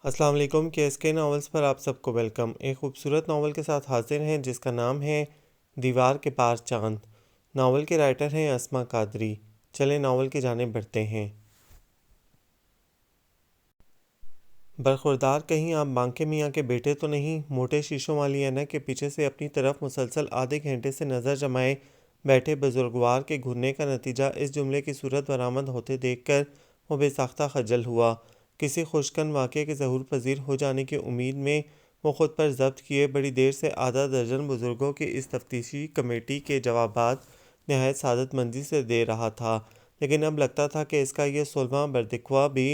السلام علیکم کے ناولز پر آپ سب کو ویلکم۔ ایک خوبصورت ناول کے ساتھ حاضر ہیں جس کا نام ہے دیوار کے پار چاند۔ ناول کے رائٹر ہیں اسما قادری۔ چلیں ناول کی جانب بڑھتے ہیں۔ برخوردار کہیں آپ بانکے میاں کے بیٹے تو نہیں؟ موٹے شیشوں والی اینک کے پیچھے سے اپنی طرف مسلسل آدھے گھنٹے سے نظر جمائے بیٹھے بزرگوار کے گھرنے کا نتیجہ اس جملے کی صورت برآمد ہوتے دیکھ کر وہ بے ساختہ خجل ہوا۔ کسی خوشکن واقعے کے ظہور پذیر ہو جانے کی امید میں وہ خود پر ضبط کیے بڑی دیر سے آدھا درجن بزرگوں کی اس تفتیشی کمیٹی کے جوابات نہایت سعادت مندی سے دے رہا تھا، لیکن اب لگتا تھا کہ اس کا یہ 16واں بردکوہ بھی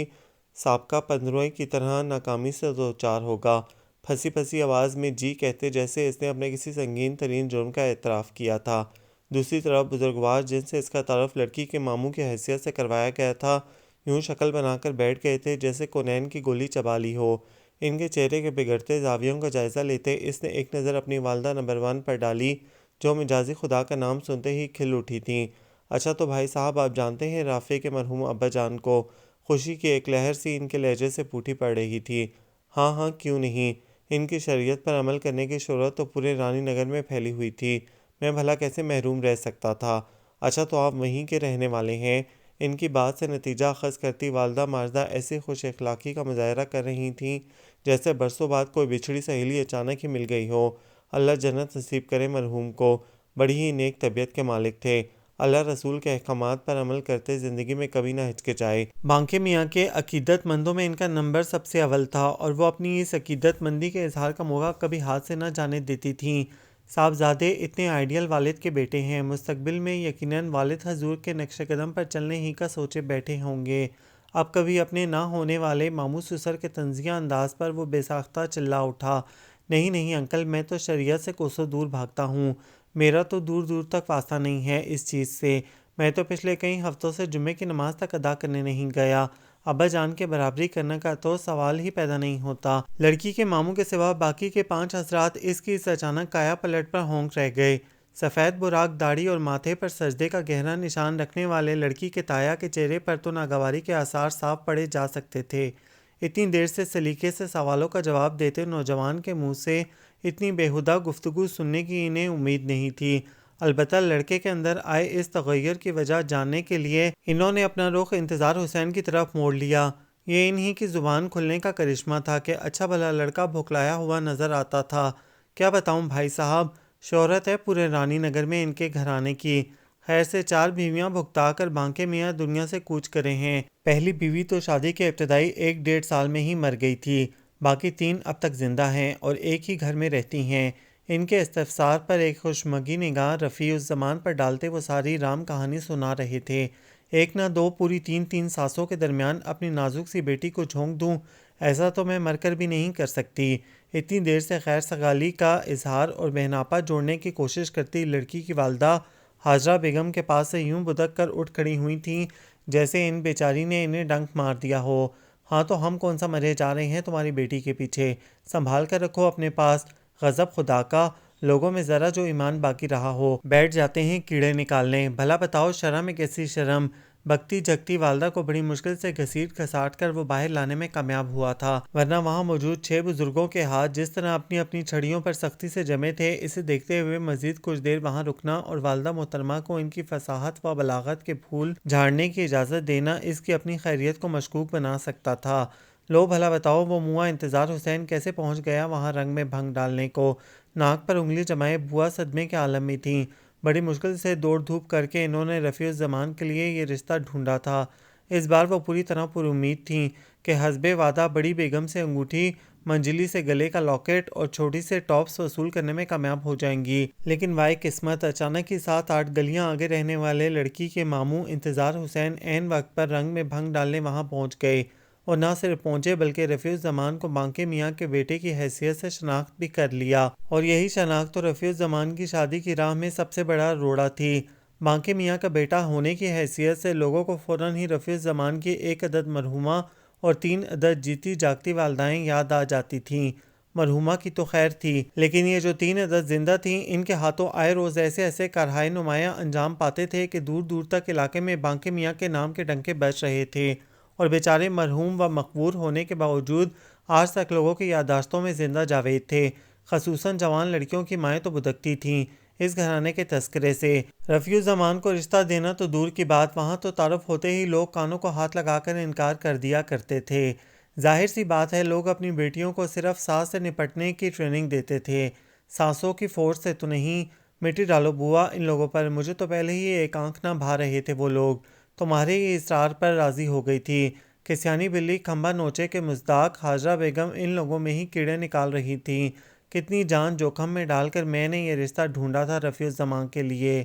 سابقہ 15ویں کی طرح ناکامی سے دوچار ہوگا۔ پھنسی پھنسی آواز میں جی کہتے جیسے اس نے اپنے کسی سنگین ترین جرم کا اعتراف کیا تھا۔ دوسری طرف بزرگوار جن سے اس کا تعارف لڑکی کے ماموں کی حیثیت سے کروایا گیا تھا، یوں شکل بنا کر بیٹھ گئے تھے جیسے کونین کی گولی چبا لی ہو۔ ان کے چہرے کے بگڑتے زاویوں کا جائزہ لیتے اس نے ایک نظر اپنی والدہ نمبر 1 پر ڈالی جو مجازی خدا کا نام سنتے ہی کھل اٹھی تھیں۔ اچھا تو بھائی صاحب آپ جانتے ہیں رافع کے مرحوم ابا جان کو؟ خوشی کی ایک لہر سی ان کے لہجے سے پھوٹی پڑ رہی تھی۔ ہاں ہاں کیوں نہیں، ان کی شریعت پر عمل کرنے کی شہرت تو پورے رانی نگر میں پھیلی ہوئی تھی، میں بھلا کیسے محروم رہ سکتا تھا۔ اچھا تو آپ وہیں کے رہنے والے ہیں؟ ان کی بات سے نتیجہ اخذ کرتی والدہ ماجدہ ایسی خوش اخلاقی کا مظاہرہ کر رہی تھیں جیسے برسوں بعد کوئی بچھڑی سہیلی اچانک ہی مل گئی ہو۔ اللہ جنت نصیب کرے مرحوم کو، بڑی ہی نیک طبیعت کے مالک تھے، اللہ رسول کے احکامات پر عمل کرتے زندگی میں کبھی نہ ہچکچائے۔ بانکے میاں کے عقیدت مندوں میں ان کا نمبر سب سے اول تھا اور وہ اپنی اس عقیدت مندی کے اظہار کا موقع کبھی ہاتھ سے نہ جانے دیتی تھیں۔ صاحبزادے اتنے آئیڈیل والد کے بیٹے ہیں، مستقبل میں یقیناً والد حضور کے نقش قدم پر چلنے ہی کا سوچے بیٹھے ہوں گے۔ اب کبھی اپنے نہ ہونے والے ماموں سسر کے طنزیہ انداز پر وہ بے ساختہ چلا اٹھا، نہیں نہیں انکل، میں تو شریعت سے کوسوں دور بھاگتا ہوں، میرا تو دور دور تک واسطہ نہیں ہے اس چیز سے، میں تو پچھلے کئی ہفتوں سے جمعے کی نماز تک ادا کرنے نہیں گیا، ابا جان کے برابری کرنے کا تو سوال ہی پیدا نہیں ہوتا۔ لڑکی کے ماموں کے سوا باقی کے 5 حضرات اس کی اس اچانک کایا پلٹ پر ہونک رہ گئے۔ سفید براق داڑھی اور ماتھے پر سجدے کا گہرا نشان رکھنے والے لڑکی کے تایا کے چہرے پر تو ناگواری کے آثار صاف پڑے جا سکتے تھے۔ اتنی دیر سے سلیقے سے سوالوں کا جواب دیتے نوجوان کے منہ سے اتنی بیہودہ گفتگو سننے کی انہیں امید نہیں تھی، البتہ لڑکے کے اندر آئے اس تغیر کی وجہ جاننے کے لیے انہوں نے اپنا رخ انتظار حسین کی طرف موڑ لیا۔ یہ انہی کی زبان کھلنے کا کرشمہ تھا کہ اچھا بھلا لڑکا بھوکلایا ہوا نظر آتا تھا۔ کیا بتاؤں بھائی صاحب، شہرت ہے پورے رانی نگر میں ان کے گھرانے کی، خیر سے 4 بیویاں بھگتا کر بانکے میاں دنیا سے کوچ کرے ہیں۔ پہلی بیوی تو شادی کے ابتدائی 1 ڈیڑھ سال میں ہی مر گئی تھی، باقی 3 اب تک زندہ ہیں اور ایک ہی گھر میں رہتی ہیں۔ ان کے استفسار پر ایک خوشمگی نگاہ رفیع الزمان پر ڈالتے وہ ساری رام کہانی سنا رہے تھے۔ ایک نہ دو پوری 3 ساسوں کے درمیان اپنی نازک سی بیٹی کو جھونک دوں، ایسا تو میں مر کر بھی نہیں کر سکتی۔ اتنی دیر سے خیر سگالی کا اظہار اور بہناپا جوڑنے کی کوشش کرتی لڑکی کی والدہ ہاجرہ بیگم کے پاس سے یوں بدک کر اٹھ کھڑی ہوئی تھیں جیسے ان بیچاری نے انہیں ڈنک مار دیا ہو۔ ہاں تو ہم کون سا مرے جا رہے ہیں تمہاری بیٹی کے پیچھے، سنبھال کر رکھو اپنے پاس، غضب خدا کا، لوگوں میں ذرا جو ایمان باقی رہا ہو بیٹھ جاتے ہیں کیڑے نکالنے، بھلا بتاؤ شرم میں کیسی شرم۔ بکتی جگتی والدہ کو بڑی مشکل سے گھسیٹ گھساٹ کر وہ باہر لانے میں کامیاب ہوا تھا، ورنہ وہاں موجود 6 بزرگوں کے ہاتھ جس طرح اپنی اپنی چھڑیوں پر سختی سے جمے تھے، اسے دیکھتے ہوئے مزید کچھ دیر وہاں رکنا اور والدہ محترمہ کو ان کی فصاحت و بلاغت کے پھول جھاڑنے کی اجازت دینا اس کی اپنی خیریت کو مشکوک بنا سکتا تھا۔ لو بھلا بتاؤ وہ مواں انتظار حسین کیسے پہنچ گیا وہاں رنگ میں بھنگ ڈالنے کو؟ ناک پر انگلی جمائے بوا صدمے کے عالم میں تھیں۔ بڑی مشکل سے دوڑ دھوپ کر کے انہوں نے رفیع الزمان کے لیے یہ رشتہ ڈھونڈا تھا۔ اس بار وہ پوری طرح پر امید تھیں کہ حسب وعدہ بڑی بیگم سے انگوٹھی، منجلی سے گلے کا لاکٹ اور چھوٹی سے ٹاپس وصول کرنے میں کامیاب ہو جائیں گی، لیکن وائے قسمت، اچانک ہی 7-8 گلیاں آگے رہنے والے لڑکی کے ماموں انتظار حسین عین وقت پر رنگ میں بھنگ ڈالنے وہاں پہنچ گئے، اور نہ صرف پہنچے بلکہ رفیع الزمان کو بانکے میاں کے بیٹے کی حیثیت سے شناخت بھی کر لیا، اور یہی شناخت تو رفیع الزمان کی شادی کی راہ میں سب سے بڑا روڑا تھی۔ بانکے میاں کا بیٹا ہونے کی حیثیت سے لوگوں کو فوراً ہی رفیع الزمان کی 1 عدد مرحومہ اور 3 عدد جیتی جاگتی والدائیں یاد آ جاتی تھیں۔ مرحومہ کی تو خیر تھی، لیکن یہ جو 3 عدد زندہ تھیں ان کے ہاتھوں آئے روز ایسے ایسے کارہائے نمایاں انجام پاتے تھے کہ دور دور تک علاقے میں بانکے میاں کے نام کے ڈنکے بج رہے تھے، اور بیچارے مرحوم و مقبور ہونے کے باوجود آج تک لوگوں کی یادداشتوں میں زندہ جاوید تھے۔ خصوصاً جوان لڑکیوں کی مائیں تو بدکتی تھیں اس گھرانے کے تذکرے سے۔ رفیع الزمان کو رشتہ دینا تو دور کی بات، وہاں تو تعارف ہوتے ہی لوگ کانوں کو ہاتھ لگا کر انکار کر دیا کرتے تھے۔ ظاہر سی بات ہے لوگ اپنی بیٹیوں کو صرف سانس سے نپٹنے کی ٹریننگ دیتے تھے، سانسوں کی فورس سے تو نہیں۔ مٹی ڈالو بوا ان لوگوں پر، مجھے تو پہلے ہی ایک آنکھ نہ بھا رہے تھے وہ لوگ۔ تمہارے ہی اصرار پر راضی ہو گئی تھی کہ سیانی بلی کھمبا نوچے کے مصداق حاجرہ بیگم ان لوگوں میں ہی کیڑے نکال رہی تھیں۔ کتنی جان جوکھم میں ڈال کر میں نے یہ رشتہ ڈھونڈا تھا رفیع الزمان کے لیے۔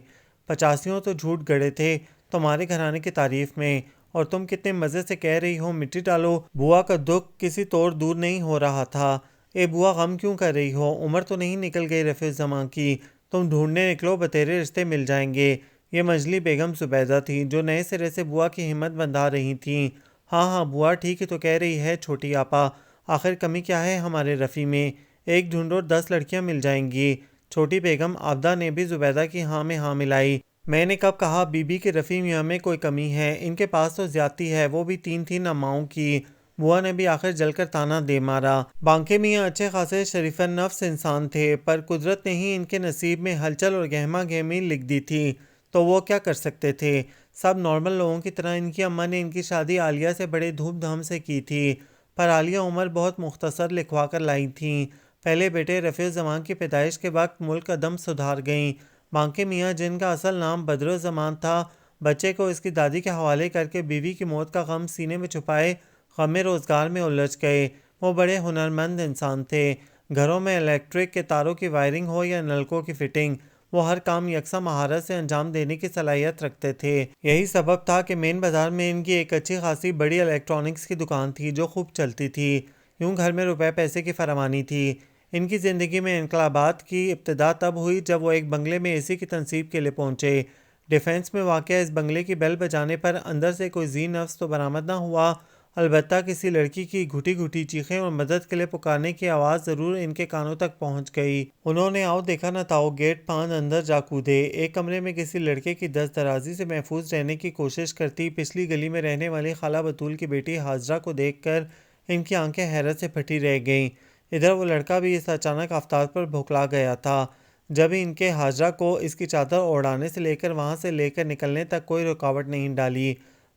85 تو جھوٹ گڑے تھے تمہارے گھرانے کی تعریف میں، اور تم کتنے مزے سے کہہ رہی ہو مٹی ڈالو۔ بوا کا دکھ کسی طور دور نہیں ہو رہا تھا۔ اے بوا غم کیوں کر رہی ہو؟ عمر تو نہیں نکل گئی رفیع الزمان کی، تم ڈھونڈنے نکلو بتیرے رشتے مل جائیں گے۔ یہ مجلی بیگم زبیدہ تھی جو نئے سرے سے بوا کی ہمت بندھا رہی تھیں۔ ہاں ہاں بوا ٹھیک ہی تو کہہ رہی ہے چھوٹی آپا، آخر کمی کیا ہے ہمارے رفیع میں؟ ایک ڈھونڈو 10 لڑکیاں مل جائیں گی۔ چھوٹی بیگم عابدہ نے بھی زبیدہ کی ہاں میں ہاں ملائی۔ میں نے کب کہا بی بی کہ رفیع میاں میں کوئی کمی ہے؟ ان کے پاس تو زیادتی ہے، وہ بھی 3 تھیں اماؤں کی۔ بوا نے بھی آخر جل کر تانا دے مارا۔ بانکے میاں اچھے خاصے شریف النفس انسان تھے، پر قدرت نے ہی ان کے نصیب میں ہلچل اور گہما گہمی لکھ دی تھی، تو وہ کیا کر سکتے تھے؟ سب نارمل لوگوں کی طرح ان کی اماں نے ان کی شادی عالیہ سے بڑے دھوم دھام سے کی تھی، پر عالیہ عمر بہت مختصر لکھوا کر لائی تھیں۔ پہلے بیٹے رفیع الزمان کی پیدائش کے وقت ملک عدم سدھار گئیں۔ بانکے میاں جن کا اصل نام بدر الزمان تھا، بچے کو اس کی دادی کے حوالے کر کے بیوی کی موت کا غم سینے میں چھپائے غم روزگار میں الجھ گئے۔ وہ بڑے ہنرمند انسان تھے، گھروں میں الیکٹرک کے تاروں کی وائرنگ ہو یا نلکوں کی فٹنگ، وہ ہر کام یکساں مہارت سے انجام دینے کی صلاحیت رکھتے تھے۔ یہی سبب تھا کہ مین بازار میں ان کی ایک اچھی خاصی بڑی الیکٹرانکس کی دکان تھی جو خوب چلتی تھی۔ یوں گھر میں روپے پیسے کی فراوانی تھی۔ ان کی زندگی میں انقلابات کی ابتدا تب ہوئی جب وہ ایک بنگلے میں اے سی کی تنصیب کے لیے پہنچے۔ ڈیفنس میں واقع اس بنگلے کی بیل بجانے پر اندر سے کوئی ذی نفس تو برآمد نہ ہوا، البتہ کسی لڑکی کی گھٹی گھٹی چیخیں اور مدد کے لیے پکارنے کی آواز ضرور ان کے کانوں تک پہنچ گئی۔ انہوں نے آؤ دیکھا نہ تاؤ گیٹ پھاند اندر جا کودے۔ ایک کمرے میں کسی لڑکے کی دست درازی سے محفوظ رہنے کی کوشش کرتی پچھلی گلی میں رہنے والی خالہ بطول کی بیٹی حاجرہ کو دیکھ کر ان کی آنکھیں حیرت سے پھٹی رہ گئیں۔ ادھر وہ لڑکا بھی اس اچانک آفتاب پر بھوکلا گیا تھا، جب ان کے حاجرہ کو اس کی چادر اوڑھانے سے لے کر وہاں سے لے کر نکلنے تک کوئی رکاوٹ نہیں ڈالی۔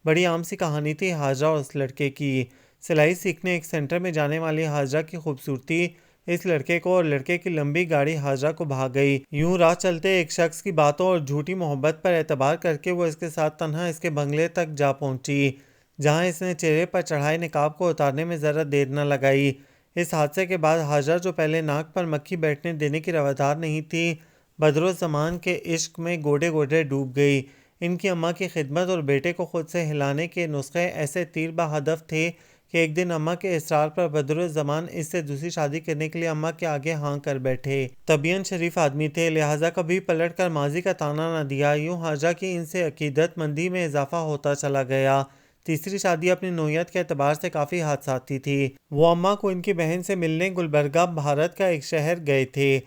بڑی عام سی کہانی تھی حاجرہ اور اس لڑکے کی۔ سلائی سیکھنے ایک سینٹر میں جانے والی حاجرہ کی خوبصورتی اس لڑکے کو اور لڑکے کی لمبی گاڑی حاجرہ کو بھا گئی۔ یوں راہ چلتے ایک شخص کی باتوں اور جھوٹی محبت پر اعتبار کر کے وہ اس کے ساتھ تنہا اس کے بنگلے تک جا پہنچی، جہاں اس نے چہرے پر چڑھائے نقاب کو اتارنے میں ذرا دیر نہ لگائی۔ اس حادثے کے بعد حاجرہ جو پہلے ناک پر مکھی بیٹھنے دینے کی روادار نہیں تھی، بدر الزمان کے عشق میں گوڈے گوڈے ڈوب گئی۔ ان کی اماں کی خدمت اور بیٹے کو خود سے ہلانے کے نسخے ایسے تیر بہدف تھے کہ ایک دن اماں کے اصرار پر بدر الزمان اس سے دوسری شادی کرنے کے لیے اماں کے آگے ہاں کر بیٹھے۔ طبعاً شریف آدمی تھے، لہٰذا کبھی پلٹ کر ماضی کا تانا نہ دیا۔ یوں حاجرہ کی ان سے عقیدت مندی میں اضافہ ہوتا چلا گیا۔ تیسری شادی اپنی نوعیت کے اعتبار سے کافی حادثاتی تھی۔ وہ اماں کو ان کی بہن سے ملنے گلبرگہ بھارت کا ایک شہر گئے تھے۔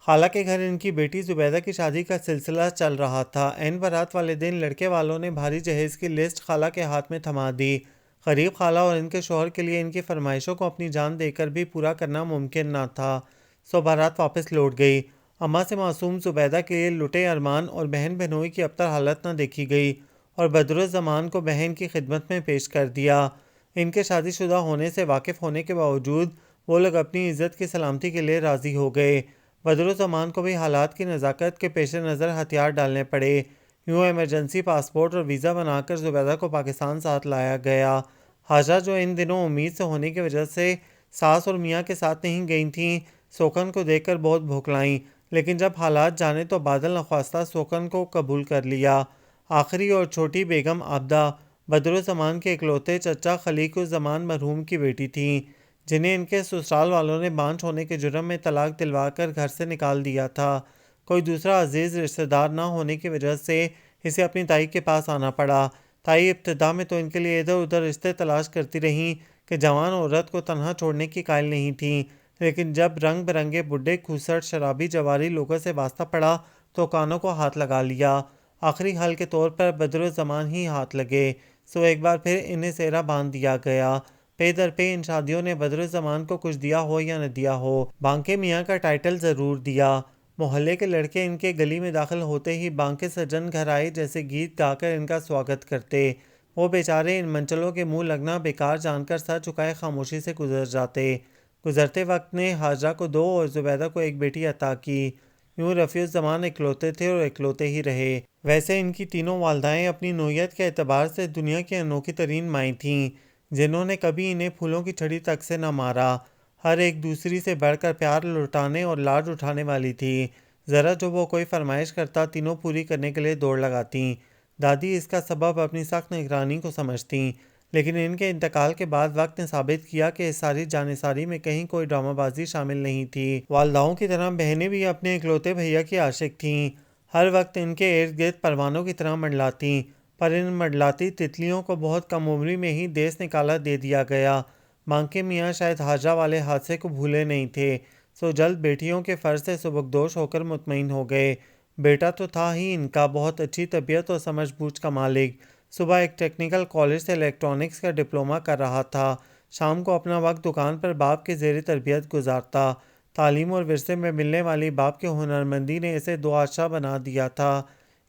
خالہ کے گھر ان کی بیٹی زبیدہ کی شادی کا سلسلہ چل رہا تھا۔ عین بارات والے دن لڑکے والوں نے بھاری جہیز کی لسٹ خالہ کے ہاتھ میں تھما دی۔ غریب خالہ اور ان کے شوہر کے لیے ان کی فرمائشوں کو اپنی جان دے کر بھی پورا کرنا ممکن نہ تھا، سو بارات واپس لوٹ گئی۔ اماں سے معصوم زبیدہ کے لیے لٹے ارمان اور بہن بہنوئی کی ابتر حالت نہ دیکھی گئی، اور بدر الزمان کو بہن کی خدمت میں پیش کر دیا۔ ان کے شادی شدہ ہونے سے واقف ہونے کے باوجود وہ لوگ اپنی عزت کی سلامتی کے لیے راضی ہو گئے۔ بدر الزمان کو بھی حالات کی نزاکت کے پیش نظر ہتھیار ڈالنے پڑے۔ یوں ایمرجنسی پاسپورٹ اور ویزا بنا کر زبیدہ کو پاکستان ساتھ لایا گیا۔ حاجرہ جو ان دنوں امید سے ہونے کی وجہ سے ساس اور میاں کے ساتھ نہیں گئی تھیں، سوکن کو دیکھ کر بہت بھوکلائیں، لیکن جب حالات جانے تو بادل نخواستہ سوکن کو قبول کر لیا۔ آخری اور چھوٹی بیگم عابدہ بدر الزمان کے اکلوتے چچا خلیق الزمان مرحوم کی بیٹی تھیں، جنہیں ان کے سسرال والوں نے بانجھ ہونے کے جرم میں طلاق دلوا کر گھر سے نکال دیا تھا۔ کوئی دوسرا عزیز رشتہ دار نہ ہونے کی وجہ سے اسے اپنی تائی کے پاس آنا پڑا۔ تائی ابتدا میں تو ان کے لیے ادھر ادھر رشتے تلاش کرتی رہیں کہ جوان عورت کو تنہا چھوڑنے کی قائل نہیں تھیں، لیکن جب رنگ برنگے بڈھے کھوسڑ شرابی جواری لوگوں سے واسطہ پڑا تو کانوں کو ہاتھ لگا لیا۔ آخری حل کے طور پر بدر الزمان ہی ہاتھ لگے۔ سو ایک بار پھر انہیں سہرا باندھ دیا گیا۔ پے در پے ان شادیوں نے بدرالزمان کو کچھ دیا ہو یا نہ دیا ہو، بانکے میاں کا ٹائٹل ضرور دیا۔ محلے کے لڑکے ان کے گلی میں داخل ہوتے ہی بانکے سجن گھر آئے جیسے گیت گا کر ان کا سواگت کرتے۔ وہ بیچارے ان منچلوں کے منہ لگنا بیکار جان کر سر جھکائے خاموشی سے گزر جاتے۔ گزرتے وقت نے حاجرہ کو 2 اور زبیدہ کو 1 بیٹی عطا کی۔ یوں رفیع الزمان اکلوتے تھے اور اکلوتے ہی رہے۔ ویسے ان کی تینوں والدائیں اپنی نوعیت کے اعتبار سے دنیا کی انوکھی ترین مائیں تھیں، جنہوں نے کبھی انہیں پھولوں کی چھڑی تک سے نہ مارا۔ ہر ایک دوسری سے بڑھ کر پیار لٹانے اور لاڈ اٹھانے والی تھی۔ ذرا جو وہ کوئی فرمائش کرتا تینوں پوری کرنے کے لیے دوڑ لگاتیں۔ دادی اس کا سبب اپنی سخت نگرانی کو سمجھتیں، لیکن ان کے انتقال کے بعد وقت نے ثابت کیا کہ اس ساری جانثاری میں کہیں کوئی ڈرامہ بازی شامل نہیں تھی۔ والداؤں کی طرح بہنیں بھی اپنے اکلوتے بھیا کی عاشق تھیں، ہر وقت ان کے ارد گرد پروانوں کی طرح منڈلاتیں، پر ان منڈلاتی تتلیوں کو بہت کم عمری میں ہی دیس نکالا دے دیا گیا۔ بانکے میاں شاید حاجرہ والے حادثے کو بھولے نہیں تھے، سو جلد بیٹیوں کے فرض سے سبکدوش ہو کر مطمئن ہو گئے۔ بیٹا تو تھا ہی ان کا بہت اچھی طبیعت اور سمجھ بوجھ کا مالک۔ صبح ایک ٹیکنیکل کالج سے الیکٹرانکس کا ڈپلومہ کر رہا تھا، شام کو اپنا وقت دکان پر باپ کے زیر تربیت گزارتا۔ تعلیم اور ورثے میں ملنے والی باپ کی ہنرمندی نے اسے دعاشاہ بنا دیا تھا۔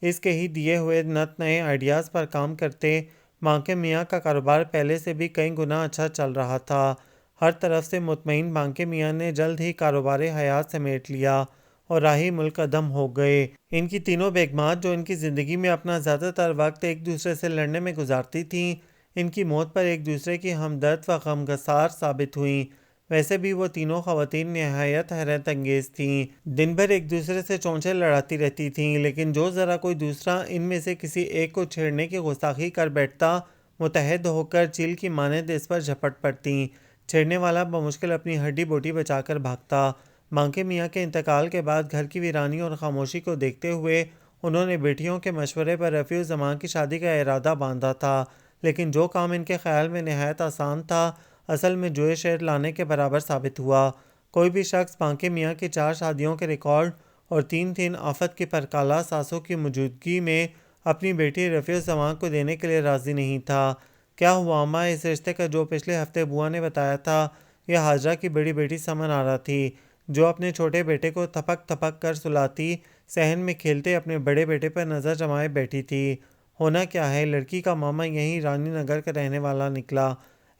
اس کے ہی دیے ہوئے نت نئے آئیڈیاز پر کام کرتے بانکے میاں کا کاروبار پہلے سے بھی کئی گنا اچھا چل رہا تھا۔ ہر طرف سے مطمئن بانکے میاں نے جلد ہی کاروبار حیات سمیٹ لیا اور راہی ملک قدم ہو گئے۔ ان کی تینوں بیگمات جو ان کی زندگی میں اپنا زیادہ تر وقت ایک دوسرے سے لڑنے میں گزارتی تھیں، ان کی موت پر ایک دوسرے کی ہمدرد و غمگسار ثابت ہوئیں۔ ویسے بھی وہ تینوں خواتین نہایت حیرت انگیز تھیں، دن بھر ایک دوسرے سے چونچیں لڑاتی رہتی تھیں، لیکن جو ذرا کوئی دوسرا ان میں سے کسی ایک کو چھیڑنے کی گستاخی کر بیٹھتا، متحد ہو کر چیل کی مانند اس پر جھپٹ پڑتیں۔ چھیڑنے والا بمشکل اپنی ہڈی بوٹی بچا کر بھاگتا۔ بانکے میاں کے انتقال کے بعد گھر کی ویرانی اور خاموشی کو دیکھتے ہوئے انہوں نے بیٹیوں کے مشورے پر رفیع الزمان کی شادی کا ارادہ باندھا تھا، لیکن جو کام ان کے خیال میں نہایت آسان تھا، اصل میں جوئے شیر لانے کے برابر ثابت ہوا۔ کوئی بھی شخص بانکے میاں کی 4 شادیوں کے ریکارڈ اور 3 آفت کی پرکالہ ساسوں کی موجودگی میں اپنی بیٹی رفیع الزمان کو دینے کے لیے راضی نہیں تھا۔ کیا ہوا اماں، اس رشتے کا جو پچھلے ہفتے بوا نے بتایا تھا، یہ حاجرہ کی بڑی بیٹی سمن آرا تھی، جو اپنے چھوٹے بیٹے کو تھپک تھپک کر سلاتی صحن میں کھیلتے اپنے بڑے بیٹے پر نظر جمائے بیٹھی تھی۔ ہونا کیا ہے، لڑکی کا ماما یہیں رانی نگر کا رہنے والا نکلا۔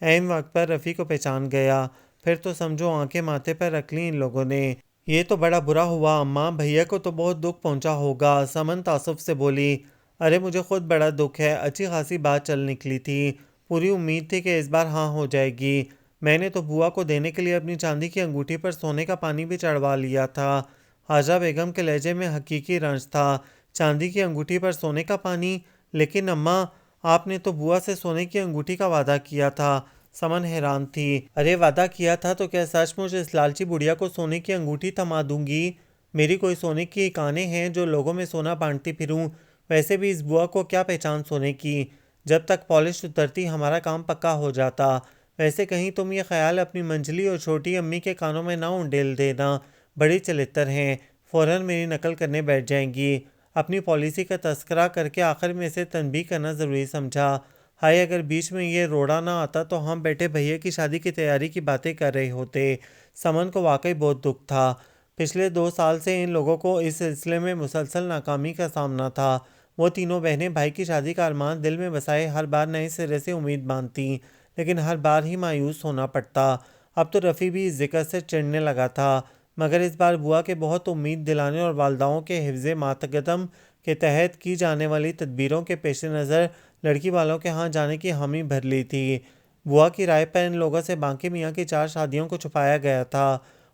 عین وقت پر رفیع کو پہچان گیا، پھر تو سمجھو آنکھیں ماتھے پر رکھ لیں ان لوگوں نے۔ یہ تو بڑا برا ہوا اماں، بھیا کو تو بہت دکھ پہنچا ہوگا، سمن تعصب سے بولی۔ ارے مجھے خود بڑا دکھ ہے، اچھی خاصی بات چل نکلی تھی، پوری امید تھی کہ اس بار ہاں ہو جائے گی۔ میں نے تو بوا کو دینے کے لیے اپنی چاندی کی انگوٹھی پر سونے کا پانی بھی چڑھوا لیا تھا۔ حاجرہ بیگم کے لہجے میں حقیقی رنج تھا۔ چاندی کی انگوٹھی پر سونے کا پانی؟ لیکن اماں، آپ نے تو بوا سے سونے کی انگوٹھی کا وعدہ کیا تھا۔ سمن حیران تھی۔ ارے وعدہ کیا تھا تو کیا سچ مجھ اس لالچی بڑھیا کو سونے کی انگوٹھی تھما دوں گی؟ میری کوئی سونے کی کانیں ہیں جو لوگوں میں سونا بانٹتی پھروں؟ ویسے بھی اس بوا کو کیا پہچان سونے کی؟ جب تک پالش اترتی ہمارا کام پکا ہو جاتا۔ ویسے کہیں تم یہ خیال اپنی منجلی اور چھوٹی امی کے کانوں میں نہ انڈیل دینا، بڑی چلتر ہیں، فوراً میری نقل کرنے بیٹھ جائیں گی۔ اپنی پالیسی کا تذکرہ کر کے آخر میں اسے تنبیہ کرنا ضروری سمجھا۔ ہائے اگر بیچ میں یہ روڑا نہ آتا تو ہم بیٹے بھیا کی شادی کی تیاری کی باتیں کر رہے ہوتے۔ سمن کو واقعی بہت دکھ تھا۔ پچھلے 2 سال سے ان لوگوں کو اس سلسلے میں مسلسل ناکامی کا سامنا تھا۔ وہ تینوں بہنیں بھائی کی شادی کا ارمان دل میں بسائے ہر بار نئے سرے سے امید باندھتیں، لیکن ہر بار ہی مایوس ہونا پڑتا۔ اب تو رفیع بھی اس ذکر سے چڑھنے لگا تھا، مگر اس بار بوا کے بہت امید دلانے اور والداؤں کے حفظ ماتقدم کے تحت کی جانے والی تدبیروں کے پیش نظر لڑکی والوں کے ہاں جانے کی حامی بھر لی تھی۔ بوا کی رائے پر ان لوگوں سے بانکے میاں کی 4 شادیوں کو چھپایا گیا تھا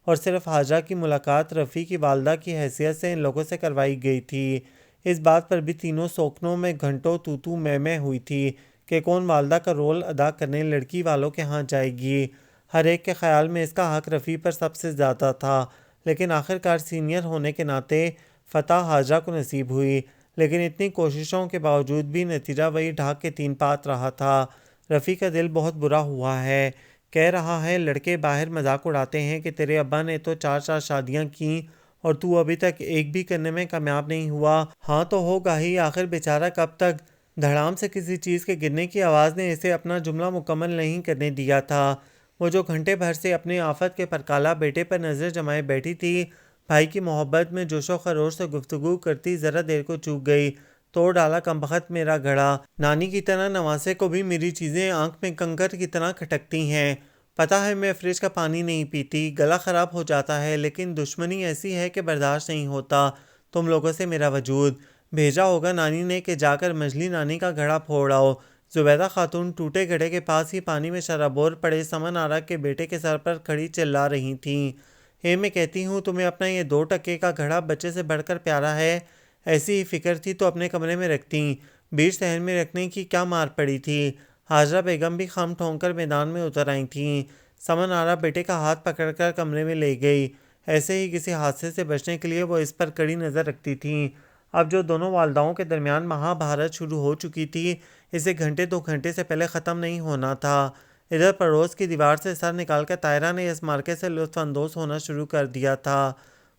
اور صرف حاجرہ کی ملاقات رفیع کی والدہ کی حیثیت سے ان لوگوں سے کروائی گئی تھی۔ اس بات پر بھی تینوں سوکنوں میں گھنٹوں تو میں ہوئی تھی کہ کون والدہ کا رول ادا کرنے لڑکی والوں کے ہاں جائے گی۔ ہر ایک کے خیال میں اس کا حق رفیع پر سب سے زیادہ تھا، لیکن آخرکار سینئر ہونے کے ناطے فتح حاجرہ کو نصیب ہوئی، لیکن اتنی کوششوں کے باوجود بھی نتیجہ وہی ڈھاک کے 3 پات رہا تھا۔ رفیع کا دل بہت برا ہوا ہے، کہہ رہا ہے لڑکے باہر مذاق اڑاتے ہیں کہ تیرے ابا نے تو 4 شادیاں کیں اور تو ابھی تک ایک بھی کرنے میں کامیاب نہیں ہوا۔ ہاں تو ہوگا ہی، آخر بیچارہ کب تک؟ دھڑام سے کسی چیز کے گرنے کی آواز نے اسے اپنا جملہ مکمل نہیں کرنے دیا تھا۔ وہ جو گھنٹے بھر سے اپنے آفت کے پرکالہ بیٹے پر نظر جمائے بیٹھی تھی، بھائی کی محبت میں جوش و خروش سے گفتگو کرتی ذرا دیر کو چوک گئی۔ توڑ ڈالا کمبخت میرا گھڑا، نانی کی طرح نواسے کو بھی میری چیزیں آنکھ میں کنکر کی طرح کھٹکتی ہیں۔ پتہ ہے میں فریج کا پانی نہیں پیتی، گلا خراب ہو جاتا ہے، لیکن دشمنی ایسی ہے کہ برداشت نہیں ہوتا تم لوگوں سے میرا وجود۔ بھیجا ہوگا نانی نے کہ جا کر مجلی نانی کا گھڑا پھوڑ آؤ۔ زبیدہ خاتون ٹوٹے گھڑے کے پاس ہی پانی میں شرابور پڑے سمن آرا کے بیٹے کے سر پر کھڑی چلا رہی تھیں۔ میں کہتی ہوں تمہیں اپنا یہ 2 ٹکے کا گھڑا بچے سے بڑھ کر پیارا ہے، ایسی ہی فکر تھی تو اپنے کمرے میں رکھتی، بیچ صحن میں رکھنے کی کیا مار پڑی تھی۔ حاجرہ بیگم بھی خم ٹھونک کر میدان میں اتر آئی تھیں۔ سمن آرا بیٹے کا ہاتھ پکڑ کر کمرے میں لے گئی۔ ایسے ہی کسی حادثے سے بچنے کے لیے وہ اس پر کڑی نظر رکھتی تھیں۔ اب جو دونوں والداؤں کے درمیان مہا بھارت شروع ہو چکی تھی، اسے گھنٹے 2 گھنٹے سے پہلے ختم نہیں ہونا تھا۔ ادھر پڑوس کی دیوار سے سر نکال کر طاہرہ نے اس مارکے سے لطف اندوز ہونا شروع کر دیا تھا۔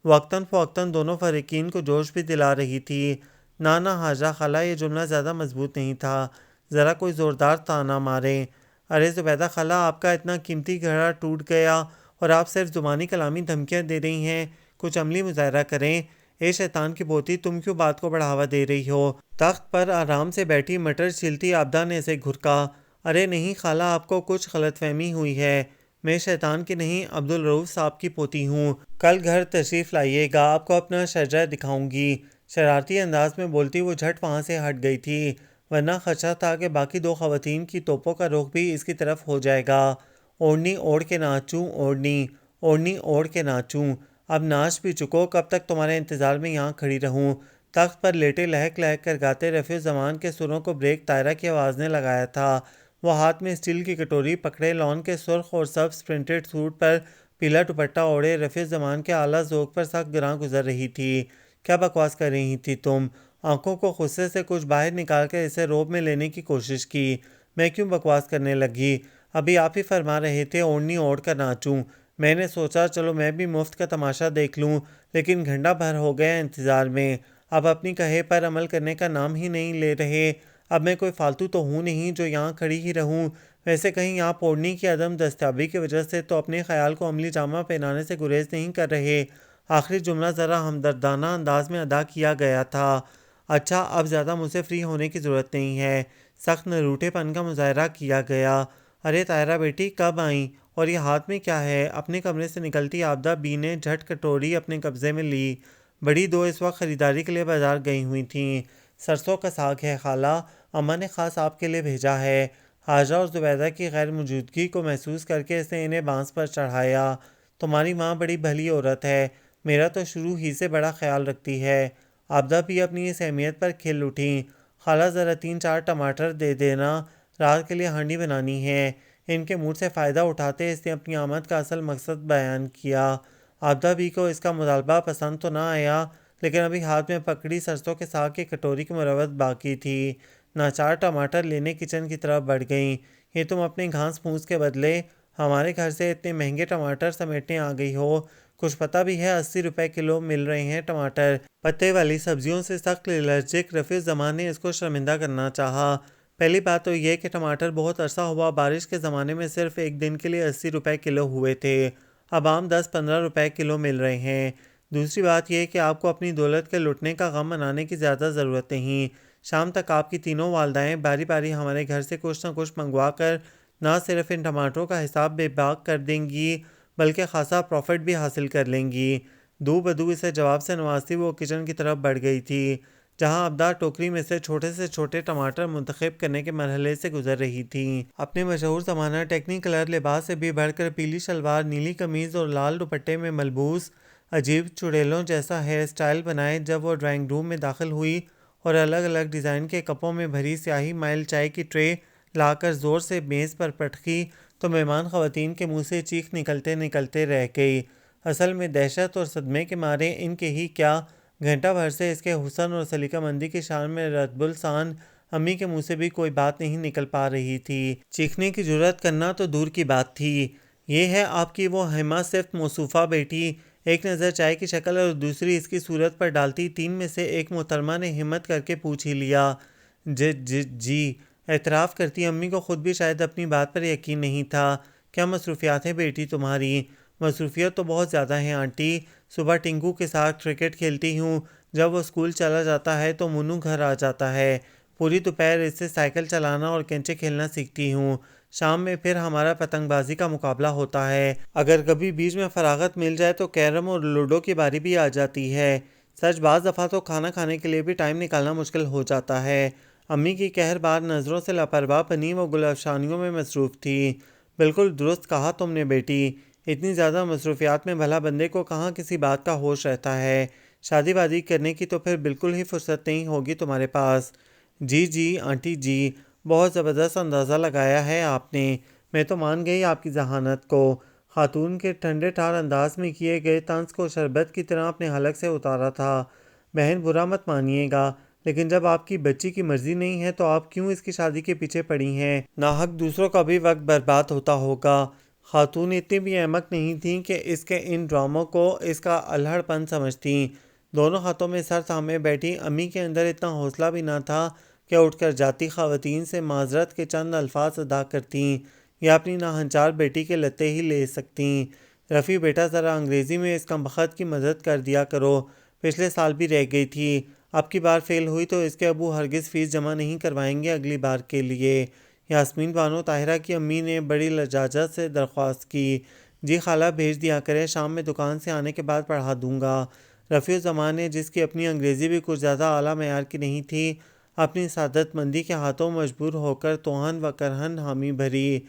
وقتاً فوقتاً دونوں فریقین کو جوش بھی دلا رہی تھی۔ نہ حاجرہ خالہ، یہ جملہ زیادہ مضبوط نہیں تھا، ذرا کوئی زوردار طعنہ ماریں۔ ارے زبیدہ خالہ، آپ کا اتنا قیمتی گھڑا ٹوٹ گیا اور آپ صرف زبانی کلامی دھمکیاں دے رہی ہیں، کچھ عملی مظاہرہ کریں۔ اے شیطان کی پوتی، تم کیوں بات کو بڑھاوا دے رہی ہو؟ تخت پر آرام سے بیٹھی مٹر چھیلتی عابدہ نے اسے گھرکا۔ ارے نہیں خالہ، آپ کو کچھ غلط فہمی ہوئی ہے، میں شیطان کی نہیں عبدالرؤف صاحب کی پوتی ہوں۔ کل گھر تشریف لائیے گا، آپ کو اپنا شجرہ دکھاؤں گی۔ شرارتی انداز میں بولتی وہ جھٹ وہاں سے ہٹ گئی تھی، ورنہ خدشہ تھا کہ باقی 2 خواتین کی توپوں کا رخ بھی اس کی طرف ہو جائے گا۔ اوڑھنی اوڑھ کے ناچوں، اوڑھنی اوڑھ کے ناچوں، اب ناچ بھی چکو، کب تک تمہارے انتظار میں یہاں کھڑی رہوں؟ تخت پر لیٹے لہک لہک کر گاتے رفیع الزمان کے سروں کو بریک طاہرہ کی آواز نے لگایا تھا۔ وہ ہاتھ میں اسٹیل کی کٹوری پکڑے لون کے سرخ اور سبز پرنٹڈ سوٹ پر پیلا دوپٹہ اوڑھے رفیع الزمان کے اعلیٰ ذوق پر سخت گراں گزر رہی تھی۔ کیا بکواس کر رہی تھی تم؟ آنکھوں کو غصے سے کچھ باہر نکال کر اسے روب میں لینے کی کوشش کی۔ میں کیوں بکواس کرنے لگی؟ ابھی آپ ہی فرما رہے تھے اوڑھنی اوڑھ کر ناچوں، میں نے سوچا چلو میں بھی مفت کا تماشا دیکھ لوں، لیکن گھنٹہ بھر ہو گیا انتظار میں، اب اپنی کہے پر عمل کرنے کا نام ہی نہیں لے رہے۔ اب میں کوئی فالتو تو ہوں نہیں جو یہاں کھڑی ہی رہوں۔ ویسے کہیں آپ اوڑھنی کی عدم دستیابی کی وجہ سے تو اپنے خیال کو عملی جامہ پہنانے سے گریز نہیں کر رہے؟ آخری جملہ ذرا ہمدردانہ انداز میں ادا کیا گیا تھا۔ اچھا، اب زیادہ مجھ سے فری ہونے کی ضرورت نہیں ہے، سخت نروٹے پن کا مظاہرہ کیا گیا۔ ارے طاہرہ بیٹی، کب آئیں؟ اور یہ ہاتھ میں کیا ہے؟ اپنے کمرے سے نکلتی عابدہ بی نے جھٹ کٹوری اپنے قبضے میں لی۔ بڑی دو اس وقت خریداری کے لیے بازار گئی ہوئی تھیں۔ سرسوں کا ساگ ہے خالہ، اماں نے خاص آپ کے لیے بھیجا ہے۔ حاجرہ اور زبیدہ کی غیر موجودگی کو محسوس کر کے اس نے انہیں بانس پر چڑھایا۔ تمہاری ماں بڑی بھلی عورت ہے، میرا تو شروع ہی سے بڑا خیال رکھتی ہے۔ عابدہ بھی اپنی اس اہمیت پر کھل اٹھیں۔ خالہ ذرا 3-4 ٹماٹر دے دینا، رات کے لیے ہانڈی بنانی ہے۔ ان کے موڈ سے فائدہ اٹھاتے اس نے اپنی آمد کا اصل مقصد بیان کیا۔ عابدہ بھی کو اس کا مطالبہ پسند تو نہ آیا، لیکن ابھی ہاتھ میں پکڑی سرسوں کے ساگ کی کٹوری کی مروت باقی تھی۔ ناچار ٹماٹر لینے کچن کی طرف بڑھ گئیں۔ یہ تم اپنے گھاس پھوس کے بدلے ہمارے گھر سے اتنے مہنگے ٹماٹر سمیٹنے آ گئی ہو؟ کچھ پتہ بھی ہے 80 روپے کلو مل رہے ہیں ٹماٹر؟ پتے والی سبزیوں سے سخت الرجک رفیع الزمان نے اس کو شرمندہ کرنا چاہا۔ پہلی بات تو یہ کہ ٹماٹر بہت عرصہ ہوا بارش کے زمانے میں صرف ایک دن کے لیے 80 روپے کلو ہوئے تھے، اب عام 10-15 روپے کلو مل رہے ہیں۔ دوسری بات یہ کہ آپ کو اپنی دولت کے لٹنے کا غم منانے کی زیادہ ضرورت نہیں۔ شام تک آپ کی تینوں والدائیں باری باری ہمارے گھر سے کچھ نہ کچھ منگوا کر نہ صرف ان ٹماٹروں کا حساب بے باک کر دیں گی بلکہ خاصا پروفٹ بھی حاصل کر لیں گی۔ دو بدو اسے جواب سے نوازتی وہ کچن کی طرف بڑھ گئی تھی، جہاں عابدہ ٹوکری میں سے چھوٹے ٹماٹر منتخب کرنے کے مرحلے سے گزر رہی تھیں۔ اپنے مشہور زمانہ ٹیکنی کلر لباس سے بھی بڑھ کر پیلی شلوار، نیلی قمیض اور لال دوپٹے میں ملبوس عجیب چڑیلوں جیسا ہیئر سٹائل بنائے جب وہ ڈرائنگ روم میں داخل ہوئی اور الگ الگ ڈیزائن کے کپوں میں بھری سیاہی مائل چائے کی ٹرے لا کر زور سے میز پر پٹکی تو مہمان خواتین کے منہ سے چیخ نکلتے نکلتے رہ گئی۔ اصل میں دہشت اور صدمے کے مارے ان کے ہی کیا، گھنٹہ بھر سے اس کے حسن اور سلیقہ مندی کی شان میں رطب السان امی کے منہ سے بھی کوئی بات نہیں نکل پا رہی تھی۔ چیخنے کی جرأت کرنا تو دور کی بات تھی۔ یہ ہے آپ کی وہ ہمہ صفت موصوفہ بیٹی؟ ایک نظر چائے کی شکل اور دوسری اس کی صورت پر ڈالتی تین میں سے ایک محترمہ نے ہمت کر کے پوچھ ہی لیا۔ جی اعتراف کرتی امی کو خود بھی شاید اپنی بات پر یقین نہیں تھا۔ کیا مصروفیات ہیں بیٹی تمہاری؟ مصروفیت تو بہت زیادہ ہیں آنٹی، صبح ٹنکو کے ساتھ کرکٹ کھیلتی ہوں، جب وہ اسکول چلا جاتا ہے تو منو گھر آ جاتا ہے، پوری دوپہر اس سے سائیکل چلانا اور کنچے کھیلنا سیکھتی ہوں، شام میں پھر ہمارا پتنگ بازی کا مقابلہ ہوتا ہے، اگر کبھی بیچ میں فراغت مل جائے تو کیرم اور لوڈو کی باری بھی آ جاتی ہے، سچ بعض دفعہ تو کھانا کھانے کے لیے بھی ٹائم نکالنا مشکل ہو جاتا ہے۔ امی کی قہر بار نظروں سے لاپرواہ بنی وہ گل افشانیوں میں مصروف تھی۔ بالکل درست کہا تم نے بیٹی، اتنی زیادہ مصروفیات میں بھلا بندے کو کہاں کسی بات کا ہوش رہتا ہے، شادی وادی کرنے کی تو پھر بالکل ہی فرصت نہیں ہوگی تمہارے پاس۔ جی آنٹی جی، بہت زبردست اندازہ لگایا ہے آپ نے، میں تو مان گئی آپ کی ذہانت کو۔ خاتون کے ٹھنڈے ٹھار انداز میں کیے گئے طنز کو شربت کی طرح اپنے حلق سے اتارا تھا۔ بہن برا مت مانیے گا، لیکن جب آپ کی بچی کی مرضی نہیں ہے تو آپ کیوں اس کی شادی کے پیچھے پڑی ہیں؟ ناحق دوسروں کا بھی وقت برباد ہوتا ہوگا۔ خاتون اتنی بھی احمق نہیں تھیں کہ اس کے ان ڈراموں کو اس کا الہڑ پن سمجھتیں۔ دونوں ہاتھوں میں سر تھامے بیٹھی امی کے اندر اتنا حوصلہ بھی نہ تھا کہ اٹھ کر جاتی خواتین سے معذرت کے چند الفاظ ادا کرتیں یا اپنی ناہنچار بیٹی کے لتے ہی لے سکتیں۔ رفیع بیٹا ذرا انگریزی میں اس کمبخت کی مدد کر دیا کرو، پچھلے سال بھی رہ گئی تھی، اب کی بار فیل ہوئی تو اس کے ابو ہرگز فیس جمع نہیں کروائیں گے اگلی بار کے لیے۔ یاسمین بانو طاہرہ کی امی نے بڑی لجاجت سے درخواست کی۔ جی خالہ بھیج دیا کریں، شام میں دکان سے آنے کے بعد پڑھا دوں گا۔ رفیع الزمان نے، جس کی اپنی انگریزی بھی کچھ زیادہ اعلیٰ معیار کی نہیں تھی، اپنی سعادت مندی کے ہاتھوں مجبور ہو کر توہن و کرہن حامی بھری۔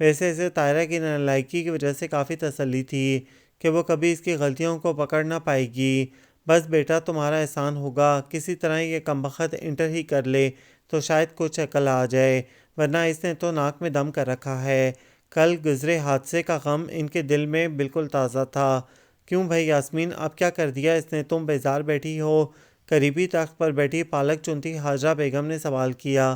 ویسے اسے طاہرہ کی نالائکی کی وجہ سے کافی تسلی تھی کہ وہ کبھی اس کی غلطیوں کو پکڑ نہ پائے گی۔ بس بیٹا تمہارا احسان ہوگا، کسی طرح یہ کمبخت انٹر ہی کر لے تو شاید کچھ عقل آ جائے، ورنہ اس نے تو ناک میں دم کر رکھا ہے۔ کل گزرے حادثے کا غم ان کے دل میں بالکل تازہ تھا۔ کیوں بھائی یاسمین، اب کیا کر دیا اس نے، تم بیزار بیٹھی ہو؟ قریبی تخت پر بیٹھی پالک چنتی حاجرہ بیگم نے سوال کیا۔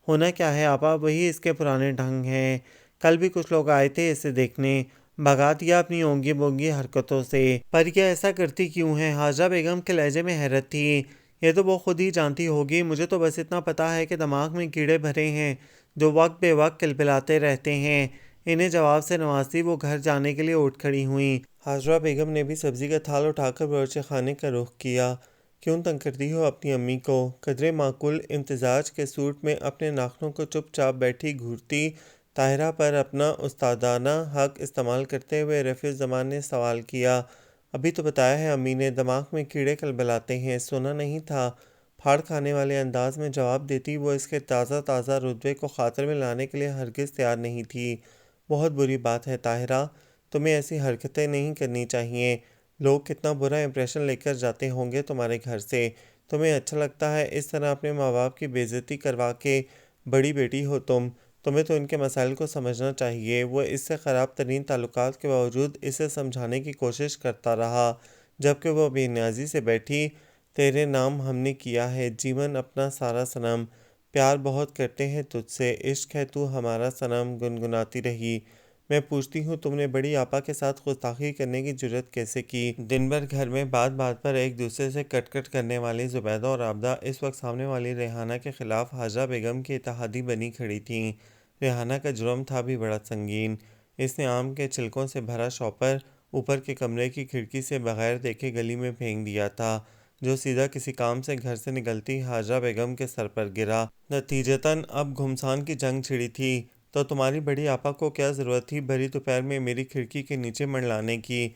ہونا کیا ہے آپا، وہی اس کے پرانے ڈھنگ ہیں، کل بھی کچھ لوگ آئے تھے اسے دیکھنے، بھگا دیا اپنی اونگی بونگی حرکتوں سے۔ پر یہ ایسا کرتی کیوں ہے؟ حاجرہ بیگم کے لہجے میں حیرت تھی۔ یہ تو وہ خود ہی جانتی ہوگی، مجھے تو بس اتنا پتا ہے کہ دماغ میں کیڑے بھرے ہیں جو وقت بے وقت کلبلاتے رہتے ہیں۔ انہیں جواب سے نوازتی وہ گھر جانے کے لیے اٹھ کھڑی ہوئیں۔ حاجرہ بیگم نے بھی سبزی کا تھال اٹھا کر باورچی خانے کا رخ کیا۔ کیوں تنگ کرتی ہو اپنی امی کو؟ قدرے معقول امتزاج کے سوٹ میں اپنے ناخنوں کو چپ چاپ بیٹھی گھورتی طاہرہ پر اپنا استادانہ حق استعمال کرتے ہوئے رفیع الزمان نے سوال کیا۔ ابھی تو بتایا ہے امی نے، دماغ میں کیڑے کلبلاتے ہیں، سنا نہیں تھا؟ پھاڑ کھانے والے انداز میں جواب دیتی وہ اس کے تازہ رتبے کو خاطر میں لانے کے لیے ہرگز تیار نہیں تھی۔ بہت بری بات ہے طاہرہ، تمہیں ایسی حرکتیں نہیں کرنی چاہیے، لوگ کتنا برا امپریشن لے کر جاتے ہوں گے تمہارے گھر سے، تمہیں اچھا لگتا ہے اس طرح اپنے ماں باپ کی بے عزتی کروا کے؟ بڑی بیٹی ہو تمہیں تو ان کے مسائل کو سمجھنا چاہیے۔ وہ اس سے خراب ترین تعلقات کے باوجود اسے سمجھانے کی کوشش کرتا رہا، جبکہ وہ بے نیازی سے بیٹھی، تیرے نام ہم نے کیا ہے جیون اپنا سارا صنم، پیار بہت کرتے ہیں تجھ سے، عشق ہے تو ہمارا صنم، گنگناتی رہی۔ میں پوچھتی ہوں تم نے بڑی آپا کے ساتھ گستاخی کرنے کی جرأت کیسے کی؟ دن بھر گھر میں بات بات پر ایک دوسرے سے کٹ کٹ کرنے والی زبیدہ اور عابدہ اس وقت سامنے والی ریحانہ کے خلاف حاجرہ بیگم کی اتحادی بنی کھڑی تھیں۔ ریحانہ کا جرم تھا بھی بڑا سنگین، اس نے آم کے چھلکوں سے بھرا شاپر اوپر کے کمرے کی کھڑکی سے بغیر دیکھے گلی میں پھینک دیا تھا، جو سیدھا کسی کام سے گھر سے نکلتی حاجرہ بیگم کے سر پر گرا۔ نتیجتاً اب گھمسان کی جنگ چھڑی تھی۔ تو تمہاری بڑی آپا کو کیا ضرورت تھی بھری دوپہر میں میری کھڑکی کے نیچے منڈلانے کی؟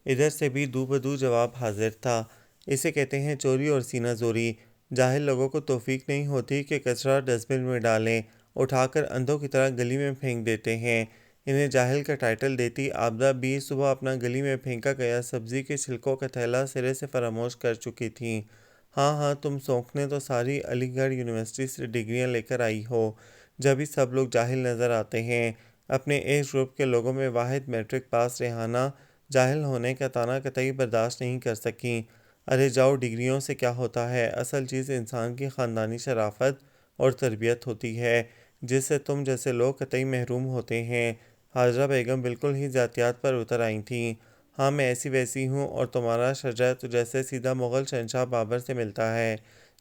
ادھر سے بھی دو بدو جواب حاضر تھا۔ اسے کہتے ہیں چوری اور سینہ زوری۔ جاہل لوگوں کو توفیق نہیں ہوتی کہ کچرا ڈسٹ بن میں ڈالیں، اٹھا کر اندھوں کی طرح گلی میں پھینک دیتے ہیں۔ انہیں جاہل کا ٹائٹل دیتی عابدہ بھی صبح اپنا گلی میں پھینکا گیا سبزی کے چھلکوں کا تھیلا سرے سے فراموش کر چکی تھیں۔ ہاں تم سونکھنے تو ساری علی گڑھ یونیورسٹی سے ڈگریاں لے کر آئی ہو، جب ہی سب لوگ جاہل نظر آتے ہیں۔ اپنے ایج گروپ کے لوگوں میں واحد میٹرک پاس ریحانہ جاہل ہونے کا طعنہ قطعی برداشت نہیں کر سکیں۔ ارے جاؤ، ڈگریوں سے کیا ہوتا ہے، اصل چیز انسان کی خاندانی شرافت اور تربیت ہوتی ہے، جس سے تم جیسے لوگ قطعی محروم ہوتے ہیں۔ حاجرہ بیگم بالکل ہی ذاتیات پر اتر آئی تھیں۔ ہاں میں ایسی ویسی ہوں، اور تمہارا شجاع تو جیسے سیدھا مغل شہنشاہ بابر سے ملتا ہے۔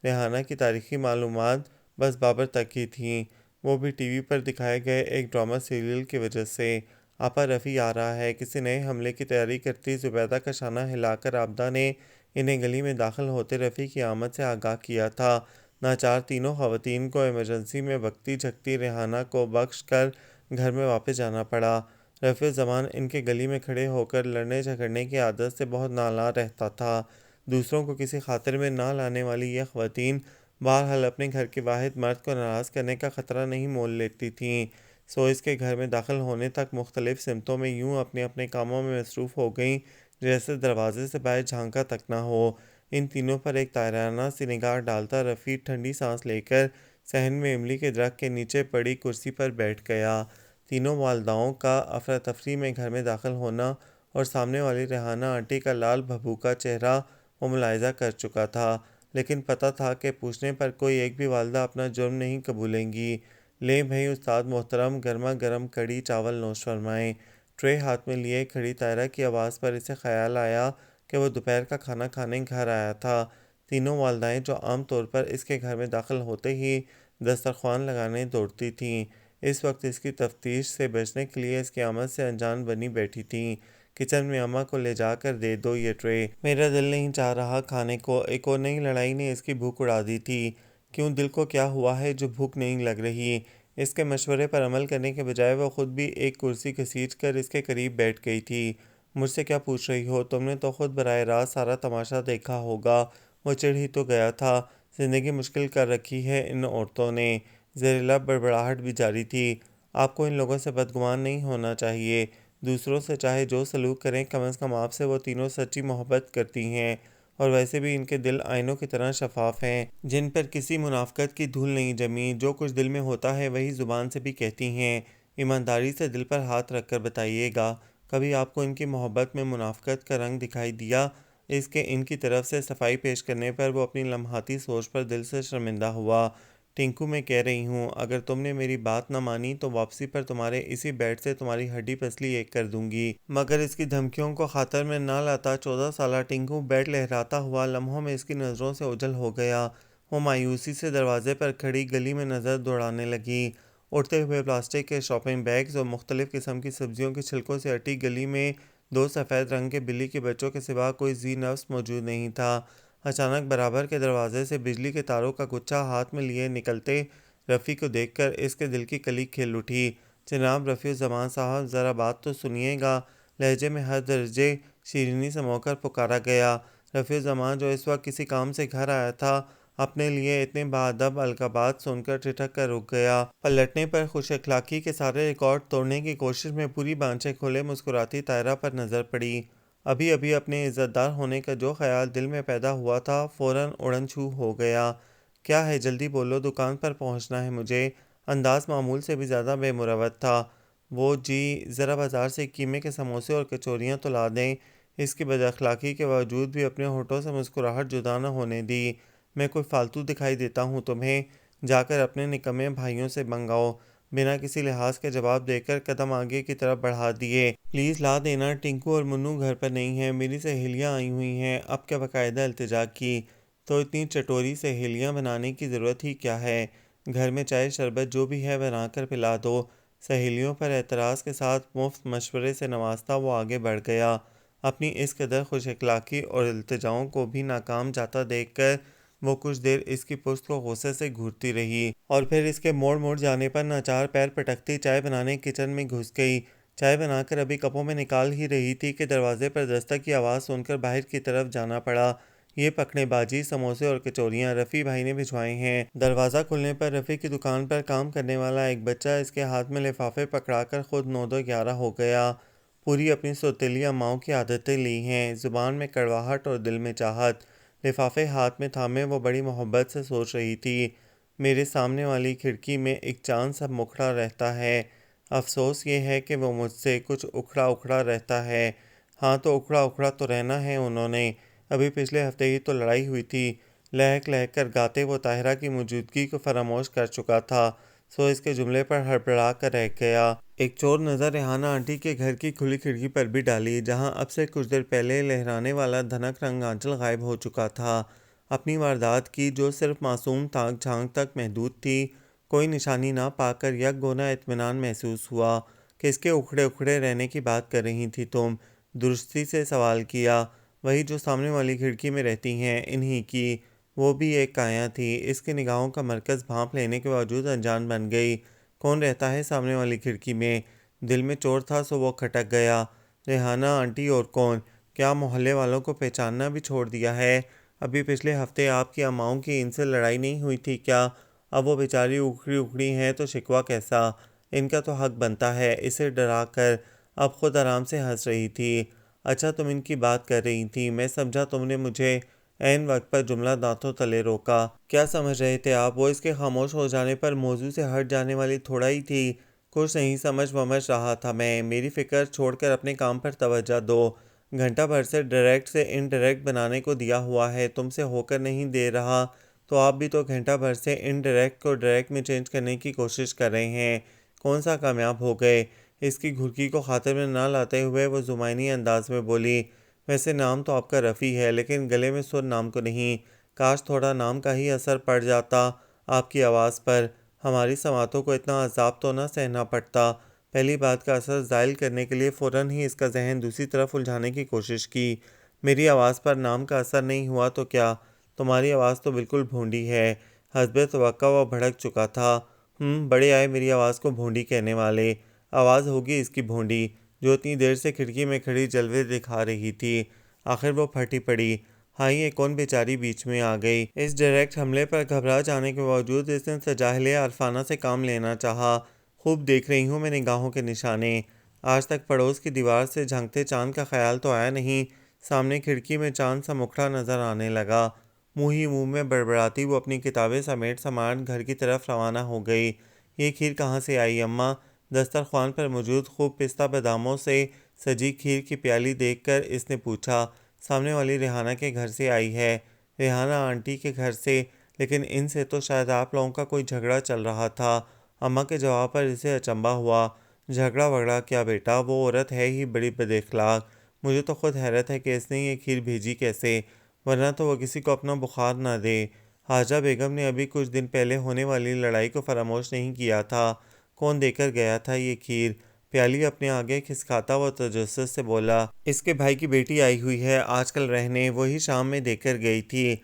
ریحانہ کی تاریخی معلومات بس بابر تک ہی تھیں، وہ بھی ٹی وی پر دکھائے گئے ایک ڈرامہ سیریل کی وجہ سے۔ آپا رفیع آ رہا ہے، کسی نئے حملے کی تیاری کرتی زبیدہ کا شانہ ہلا کر عابدہ نے انہیں گلی میں داخل ہوتے رفیع کی آمد سے آگاہ کیا تھا۔ ناچار تینوں خواتین کو ایمرجنسی میں بکتی جھکتی ریحانہ کو بخش کر گھر میں واپس جانا پڑا۔ رفیع الزمان ان کے گلی میں کھڑے ہو کر لڑنے جھگڑنے کی عادت سے بہت نالاں رہتا تھا۔ دوسروں کو کسی خاطر میں نہ لانے والی یہ خواتین بہرحال اپنے گھر کے واحد مرد کو ناراض کرنے کا خطرہ نہیں مول لیتی تھیں، سو اس کے گھر میں داخل ہونے تک مختلف سمتوں میں یوں اپنے اپنے کاموں میں مصروف ہو گئیں جیسے دروازے سے باہر جھانکا تک نہ ہو۔ ان تینوں پر ایک طائرانہ سی نگاہ ڈالتا رفیع ٹھنڈی سانس لے کر صحن میں املی کے درخت کے نیچے پڑی کرسی پر بیٹھ گیا۔ تینوں والداؤں کا افراتفری میں گھر میں داخل ہونا اور سامنے والی ریحانہ آنٹی کا لال بھبوکا چہرہ وہ ملاحظہ کر چکا تھا، لیکن پتہ تھا کہ پوچھنے پر کوئی ایک بھی والدہ اپنا جرم نہیں قبولیں گی۔ لیں بھئی استاد محترم، گرما گرم کڑھی چاول نوش فرمائیں۔ ٹرے ہاتھ میں لیے کھڑی طاہرہ کی آواز پر اسے خیال آیا کہ وہ دوپہر کا کھانا کھانے گھر آیا تھا۔ تینوں والدائیں جو عام طور پر اس کے گھر میں داخل ہوتے ہی دسترخوان لگانے دوڑتی تھیں، اس وقت اس کی تفتیش سے بچنے کے لیے اس کی آمد سے انجان بنی بیٹھی تھیں۔ کچن میں اماں کو لے جا کر دے دو یہ ٹرے، میرا دل نہیں چاہ رہا کھانے کو۔ ایک اور نئی لڑائی نے اس کی بھوک اڑا دی تھی۔ کیوں دل کو کیا ہوا ہے جو بھوک نہیں لگ رہی؟ اس کے مشورے پر عمل کرنے کے بجائے وہ خود بھی ایک کرسی گھسیٹ کر اس کے قریب بیٹھ گئی تھی۔ مجھ سے کیا پوچھ رہی ہو؟ تم نے تو خود براہ راست سارا تماشا دیکھا ہوگا۔ وہ چڑھ ہی تو گیا تھا۔ زندگی مشکل کر رکھی ہے ان عورتوں نے۔ زیر لب بڑبڑاہٹ بھی جاری تھی۔ آپ کو ان لوگوں سے بدگمان نہیں ہونا چاہیے۔ دوسروں سے چاہے جو سلوک کریں، کم از کم آپ سے وہ تینوں سچی محبت کرتی ہیں، اور ویسے بھی ان کے دل آئینوں کی طرح شفاف ہیں، جن پر کسی منافقت کی دھول نہیں جمی۔ جو کچھ دل میں ہوتا ہے وہی زبان سے بھی کہتی ہیں۔ ایمانداری سے دل پر ہاتھ رکھ کر بتائیے گا، کبھی آپ کو ان کی محبت میں منافقت کا رنگ دکھائی دیا؟ اس کے ان کی طرف سے صفائی پیش کرنے پر وہ اپنی لمحاتی سوچ پر دل سے شرمندہ ہوا۔ ٹنکو، میں کہہ رہی ہوں، اگر تم نے میری بات نہ مانی تو واپسی پر تمہارے اسی بیڈ سے تمہاری ہڈی پسلی ایک کر دوں گی۔ مگر اس کی دھمکیوں کو خاطر میں نہ لاتا 14 سالہ ٹنکو بیڈ لہراتا ہوا لمحوں میں اس کی نظروں سے اوجھل ہو گیا۔ وہ مایوسی سے دروازے پر کھڑی گلی میں نظر دوڑانے لگی۔ اڑتے ہوئے پلاسٹک کے شاپنگ بیگز اور مختلف قسم کی سبزیوں کے چھلکوں سے اٹی گلی میں دو سفید رنگ کے بلی کے بچوں کے سوا کوئی ذی نفس موجود نہیں تھا۔ اچانک برابر کے دروازے سے بجلی کے تاروں کا گچھا ہاتھ میں لیے نکلتے رفیع کو دیکھ کر اس کے دل کی کلی کھل اٹھی۔ جناب رفیع الزمان صاحب، ذرا بات تو سنیے گا، لہجے میں ہر درجے شیرینی سمو کر پکارا گیا۔ رفیع الزمان، جو اس وقت کسی کام سے گھر آیا تھا، اپنے لیے اتنے باادب القابات سن کر ٹھٹک کر رک گیا۔ پلٹنے پر خوش اخلاقی کے سارے ریکارڈ توڑنے کی کوشش میں پوری بانچیں کھولے مسکراتی طاہرہ پر نظر پڑی۔ ابھی ابھی اپنے عزت دار ہونے کا جو خیال دل میں پیدا ہوا تھا فوراً اڑن چھو ہو گیا۔ کیا ہے، جلدی بولو، دکان پر پہنچنا ہے مجھے۔ انداز معمول سے بھی زیادہ بے مروت تھا۔ وہ جی، ذرا بازار سے قیمے کے سموسے اور کچوریاں تو لا دیں۔ اس کی بد اخلاقی کے باوجود بھی اپنے ہونٹوں سے مسکراہٹ جدا نہ ہونے دی۔ میں کوئی فالتو دکھائی دیتا ہوں تمہیں؟ جا کر اپنے نکمے بھائیوں سے منگاؤ۔ بنا کسی لحاظ کے جواب دے کر قدم آگے کی طرف بڑھا دیے۔ پلیز لا دینا، ٹنکو اور منو گھر پر نہیں ہیں، میری سہیلیاں آئی ہوئی ہیں۔ اب کیا باقاعدہ التجا کی، تو اتنی چٹوری سہیلیاں بنانے کی ضرورت ہی کیا ہے؟ گھر میں چائے شربت جو بھی ہے بنا کر پلا دو۔ سہیلیوں پر اعتراض کے ساتھ مفت مشورے سے نوازتا وہ آگے بڑھ گیا۔ اپنی اس قدر خوش اخلاقی اور التجاؤں کو بھی ناکام جاتا دیکھ کر وہ کچھ دیر اس کی پشت کو غصے سے گھورتی رہی، اور پھر اس کے موڑ موڑ جانے پر ناچار پیر پٹکتی چائے بنانے کچن میں گھس گئی۔ چائے بنا کر ابھی کپوں میں نکال ہی رہی تھی کہ دروازے پر دستک کی آواز سن کر باہر کی طرف جانا پڑا۔ یہ پکڑیں باجی، سموسے اور کچوریاں رفیع بھائی نے بھجوائے ہیں۔ دروازہ کھلنے پر رفیع کی دکان پر کام کرنے والا ایک بچہ اس کے ہاتھ میں لفافے پکڑا کر خود 9-2-11 ہو گیا۔ پوری اپنی سوتیلی اماؤں کی عادتیں لی ہیں، زبان میں کڑواہٹ اور دل میں چاہت۔ لفافے ہاتھ میں تھامے وہ بڑی محبت سے سوچ رہی تھی، میرے سامنے والی کھڑکی میں ایک چاند سا مکھڑا رہتا ہے، افسوس یہ ہے کہ وہ مجھ سے کچھ اکھڑا اکھڑا رہتا ہے۔ ہاں تو اکھڑا اکھڑا تو رہنا ہے انہوں نے، ابھی پچھلے ہفتے ہی تو لڑائی ہوئی تھی۔ لہک لہک کر گاتے وہ طاہرہ کی موجودگی کو فراموش کر چکا تھا، سو اس کے جملے پر ہڑبڑا کر رہ گیا۔ ایک چور نظر ریحانہ آنٹی کے گھر کی کھلی کھڑکی پر بھی ڈالی، جہاں اب سے کچھ دیر پہلے لہرانے والا دھنک رنگ آنچل غائب ہو چکا تھا۔ اپنی واردات کی جو صرف معصوم تاک جھانک تک محدود تھی۔ کوئی نشانی نہ پا کر یک گونا اطمینان محسوس ہوا۔ کس کے اکھڑے اکھڑے رہنے کی بات کر رہی تھی تم؟ درستی سے سوال کیا۔ وہی جو سامنے والی کھڑکی میں رہتی ہیں، انہی کی۔ وہ بھی ایک کایا تھی۔ اس کے نگاہوں کا مرکز بھانپ لینے کے باوجود انجان بن گئی۔ کون رہتا ہے سامنے والی کھڑکی میں؟ دل میں چور تھا سو وہ کھٹک گیا۔ ریحانہ آنٹی اور کون؟ کیا محلے والوں کو پہچاننا بھی چھوڑ دیا ہے؟ ابھی پچھلے ہفتے آپ کی اماؤں کی ان سے لڑائی نہیں ہوئی تھی کیا؟ اب وہ بیچاری اکھڑی اکھڑی ہیں تو شکوہ کیسا؟ ان کا تو حق بنتا ہے۔ اسے ڈرا کر اب خود آرام سے ہنس رہی تھی۔ اچھا تم ان کی بات کر رہی تھی، میں سمجھا تم نے مجھے عین وقت پر جملہ دانتوں تلے روکا۔ کیا سمجھ رہے تھے آپ؟ وہ اس کے خاموش ہو جانے پر موضوع سے ہٹ جانے والی تھوڑا ہی تھی۔ کچھ نہیں سمجھ ومجھ رہا تھا میں۔ میری فکر چھوڑ کر اپنے کام پر توجہ دو۔ گھنٹہ بھر سے ڈائریکٹ سے انڈائریکٹ بنانے کو دیا ہوا ہے، تم سے ہو کر نہیں دے رہا، تو آپ بھی تو گھنٹہ بھر سے انڈائریکٹ کو ڈائریکٹ میں چینج کرنے کی کوشش کر رہے ہیں۔ کون سا کامیاب ہو گئے؟ اس کی گھرکی کو خاطر میں نہ لاتے ہوئے وہ زمائنی انداز میں بولی، ویسے نام تو آپ کا رفیع ہے، لیکن گلے میں سر نام کو نہیں۔ کاش تھوڑا نام کا ہی اثر پڑ جاتا آپ کی آواز پر، ہماری سماعتوں کو اتنا عذاب تو نہ سہنا پڑتا۔ پہلی بات کا اثر زائل کرنے کے لیے فوراً ہی اس کا ذہن دوسری طرف الجھانے کی کوشش کی۔ میری آواز پر نام کا اثر نہیں ہوا تو کیا؟ تمہاری آواز تو بالکل بھونڈی ہے۔ حسب توقع وہ بھڑک چکا تھا۔ بڑے آئے میری آواز کو بھونڈی کہنے والے۔ آواز ہوگی اس کی بھونڈی، جو اتنی دیر سے کھڑکی میں کھڑی جلوے دکھا رہی تھی۔ آخر وہ پھٹی پڑی۔ ہاں یہ کون بیچاری بیچ میں آ گئی؟ اس ڈائریکٹ حملے پر گھبرا جانے کے باوجود اس نے تجاہل عارفانہ سے کام لینا چاہا۔ خوب دیکھ رہی ہوں میں نگاہوں کے نشانے۔ آج تک پڑوس کی دیوار سے جھانکتے چاند کا خیال تو آیا نہیں۔ سامنے کھڑکی میں چاند سا مکھڑا نظر آنے لگا۔ منہ ہی منہ میں بڑبڑاتی وہ اپنی کتابیں سمیٹ سماٹ گھر کی طرف روانہ ہو گئی۔ یہ کھیر کہاں سے آئی اماں؟ دسترخوان پر موجود خوب پستہ باداموں سے سجی کھیر کی پیالی دیکھ کر اس نے پوچھا۔ سامنے والی ریحانہ کے گھر سے آئی ہے۔ ریحانہ آنٹی کے گھر سے، لیکن ان سے تو شاید آپ لوگوں کا کوئی جھگڑا چل رہا تھا۔ اماں کے جواب پر اسے اچنبھا ہوا۔ جھگڑا وگڑا کیا بیٹا، وہ عورت ہے ہی بڑی بد اخلاق۔ مجھے تو خود حیرت ہے کہ اس نے یہ کھیر بھیجی کیسے، ورنہ تو وہ کسی کو اپنا بخار نہ دے۔ حاجہ بیگم نے ابھی کچھ دن پہلے ہونے والی لڑائی کو فراموش نہیں کیا تھا۔ کون دے کر گیا تھا یہ کھیر؟ پیالی اپنے آگے کھسکاتا وہ تجسس سے بولا، اس کے بھائی کی بیٹی آئی ہوئی ہے آج کل رہنے، وہی شام میں دے کر گئی تھی۔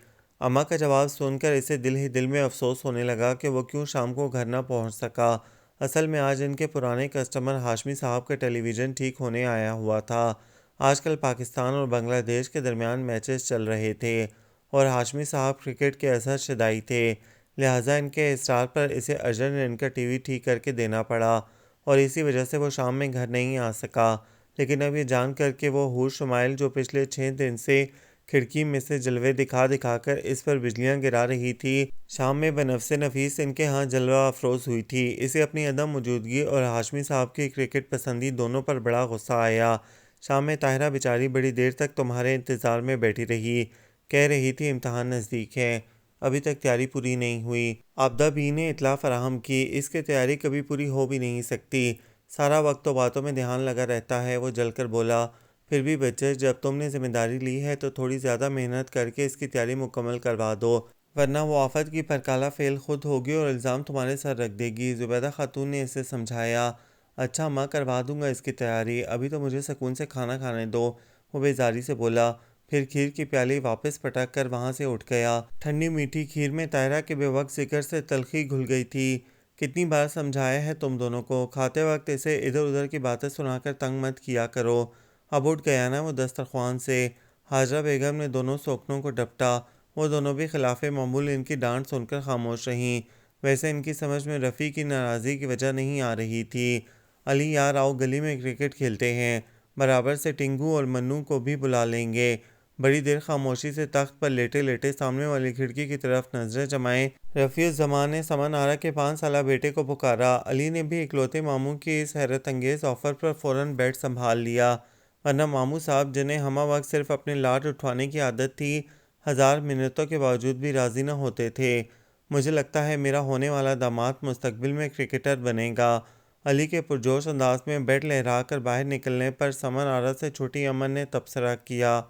اماں کا جواب سن کر اسے دل ہی دل میں افسوس ہونے لگا کہ وہ کیوں شام کو گھر نہ پہنچ سکا۔ اصل میں آج ان کے پرانے کسٹمر ہاشمی صاحب کا ٹیلی ویژن ٹھیک ہونے آیا ہوا تھا۔ آج کل پاکستان اور بنگلہ دیش کے درمیان میچز چل رہے تھے اور ہاشمی صاحب کرکٹ کے ازہر شدائی تھے، لہٰذا ان کے اصرار پر اسے ارجنٹ ان کا ٹی وی ٹھیک کر کے دینا پڑا اور اسی وجہ سے وہ شام میں گھر نہیں آ سکا۔ لیکن اب یہ جان کر کہ وہ حور شمائل جو پچھلے 6 دن سے کھڑکی میں سے جلوے دکھا دکھا کر اس پر بجلیاں گرا رہی تھی، شام میں بنفس نفیس ان کے ہاں جلوہ افروز ہوئی تھی، اسے اپنی عدم موجودگی اور ہاشمی صاحب کی کرکٹ پسندی دونوں پر بڑا غصہ آیا۔ شام میں طاہرہ بیچاری بڑی دیر تک تمہارے انتظار میں بیٹھی رہی، کہہ رہی تھی امتحان نزدیک ہے، ابھی تک تیاری پوری نہیں ہوئی۔ عابدہ بی نے اطلاع فراہم کی، اس کی تیاری کبھی پوری ہو بھی نہیں سکتی، سارا وقت تو باتوں میں دھیان لگا رہتا ہے۔ وہ جل کر بولا، پھر بھی بچے، جب تم نے ذمہ داری لی ہے تو تھوڑی زیادہ محنت کر کے اس کی تیاری مکمل کروا دو، ورنہ وہ آفت کی پرکالہ فعل خود ہوگی اور الزام تمہارے سر رکھ دے گی۔ زبیدہ خاتون نے اسے سمجھایا۔ اچھا ماں، کروا دوں گا اس کی تیاری، ابھی تو مجھے سکون سے کھانا کھانے دو، وہ بیزاری سے بولا، پھر کھیر کی پیالی واپس پٹک کر وہاں سے اٹھ گیا۔ ٹھنڈی میٹھی کھیر میں طاہرہ کے بے وقت ذکر سے تلخی گھل گئی تھی۔ کتنی بار سمجھایا ہے تم دونوں کو، کھاتے وقت اسے ادھر ادھر کی باتیں سنا کر تنگ مت کیا کرو۔ اب اٹھ گیا نا وہ دسترخوان سے۔ حاجرہ بیگم نے دونوں سوکنوں کو ڈپٹا، وہ دونوں بھی خلاف معمول ان کی ڈانٹ سن کر خاموش رہیں۔ ویسے ان کی سمجھ میں رفیع کی ناراضی کی وجہ نہیں آ رہی تھی۔ علی یار آؤ گلی میں کرکٹ کھیلتے ہیں، برابر سے ٹنگو اور منو کو بھی بلا لیں گے۔ بڑی دیر خاموشی سے تخت پر لیٹے لیٹے سامنے والی کھڑکی کی طرف نظریں جمائیں رفیع الزمان نے سمن آرا کے 5 سالہ بیٹے کو پکارا۔ علی نے بھی اکلوتے ماموں کی اس حیرت انگیز آفر پر فوراً بیٹ سنبھال لیا، ورنہ ماموں صاحب جنہیں ہمہ وقت صرف اپنے لاڈ اٹھوانے کی عادت تھی، 1000 منتوں کے باوجود بھی راضی نہ ہوتے تھے۔ مجھے لگتا ہے میرا ہونے والا داماد مستقبل میں کرکٹر بنے گا۔ علی کے پرجوش انداز میں بیٹ لہرا کر باہر نکلنے پر سمن آرا سے چھوٹی امن نے تبصرہ کیا،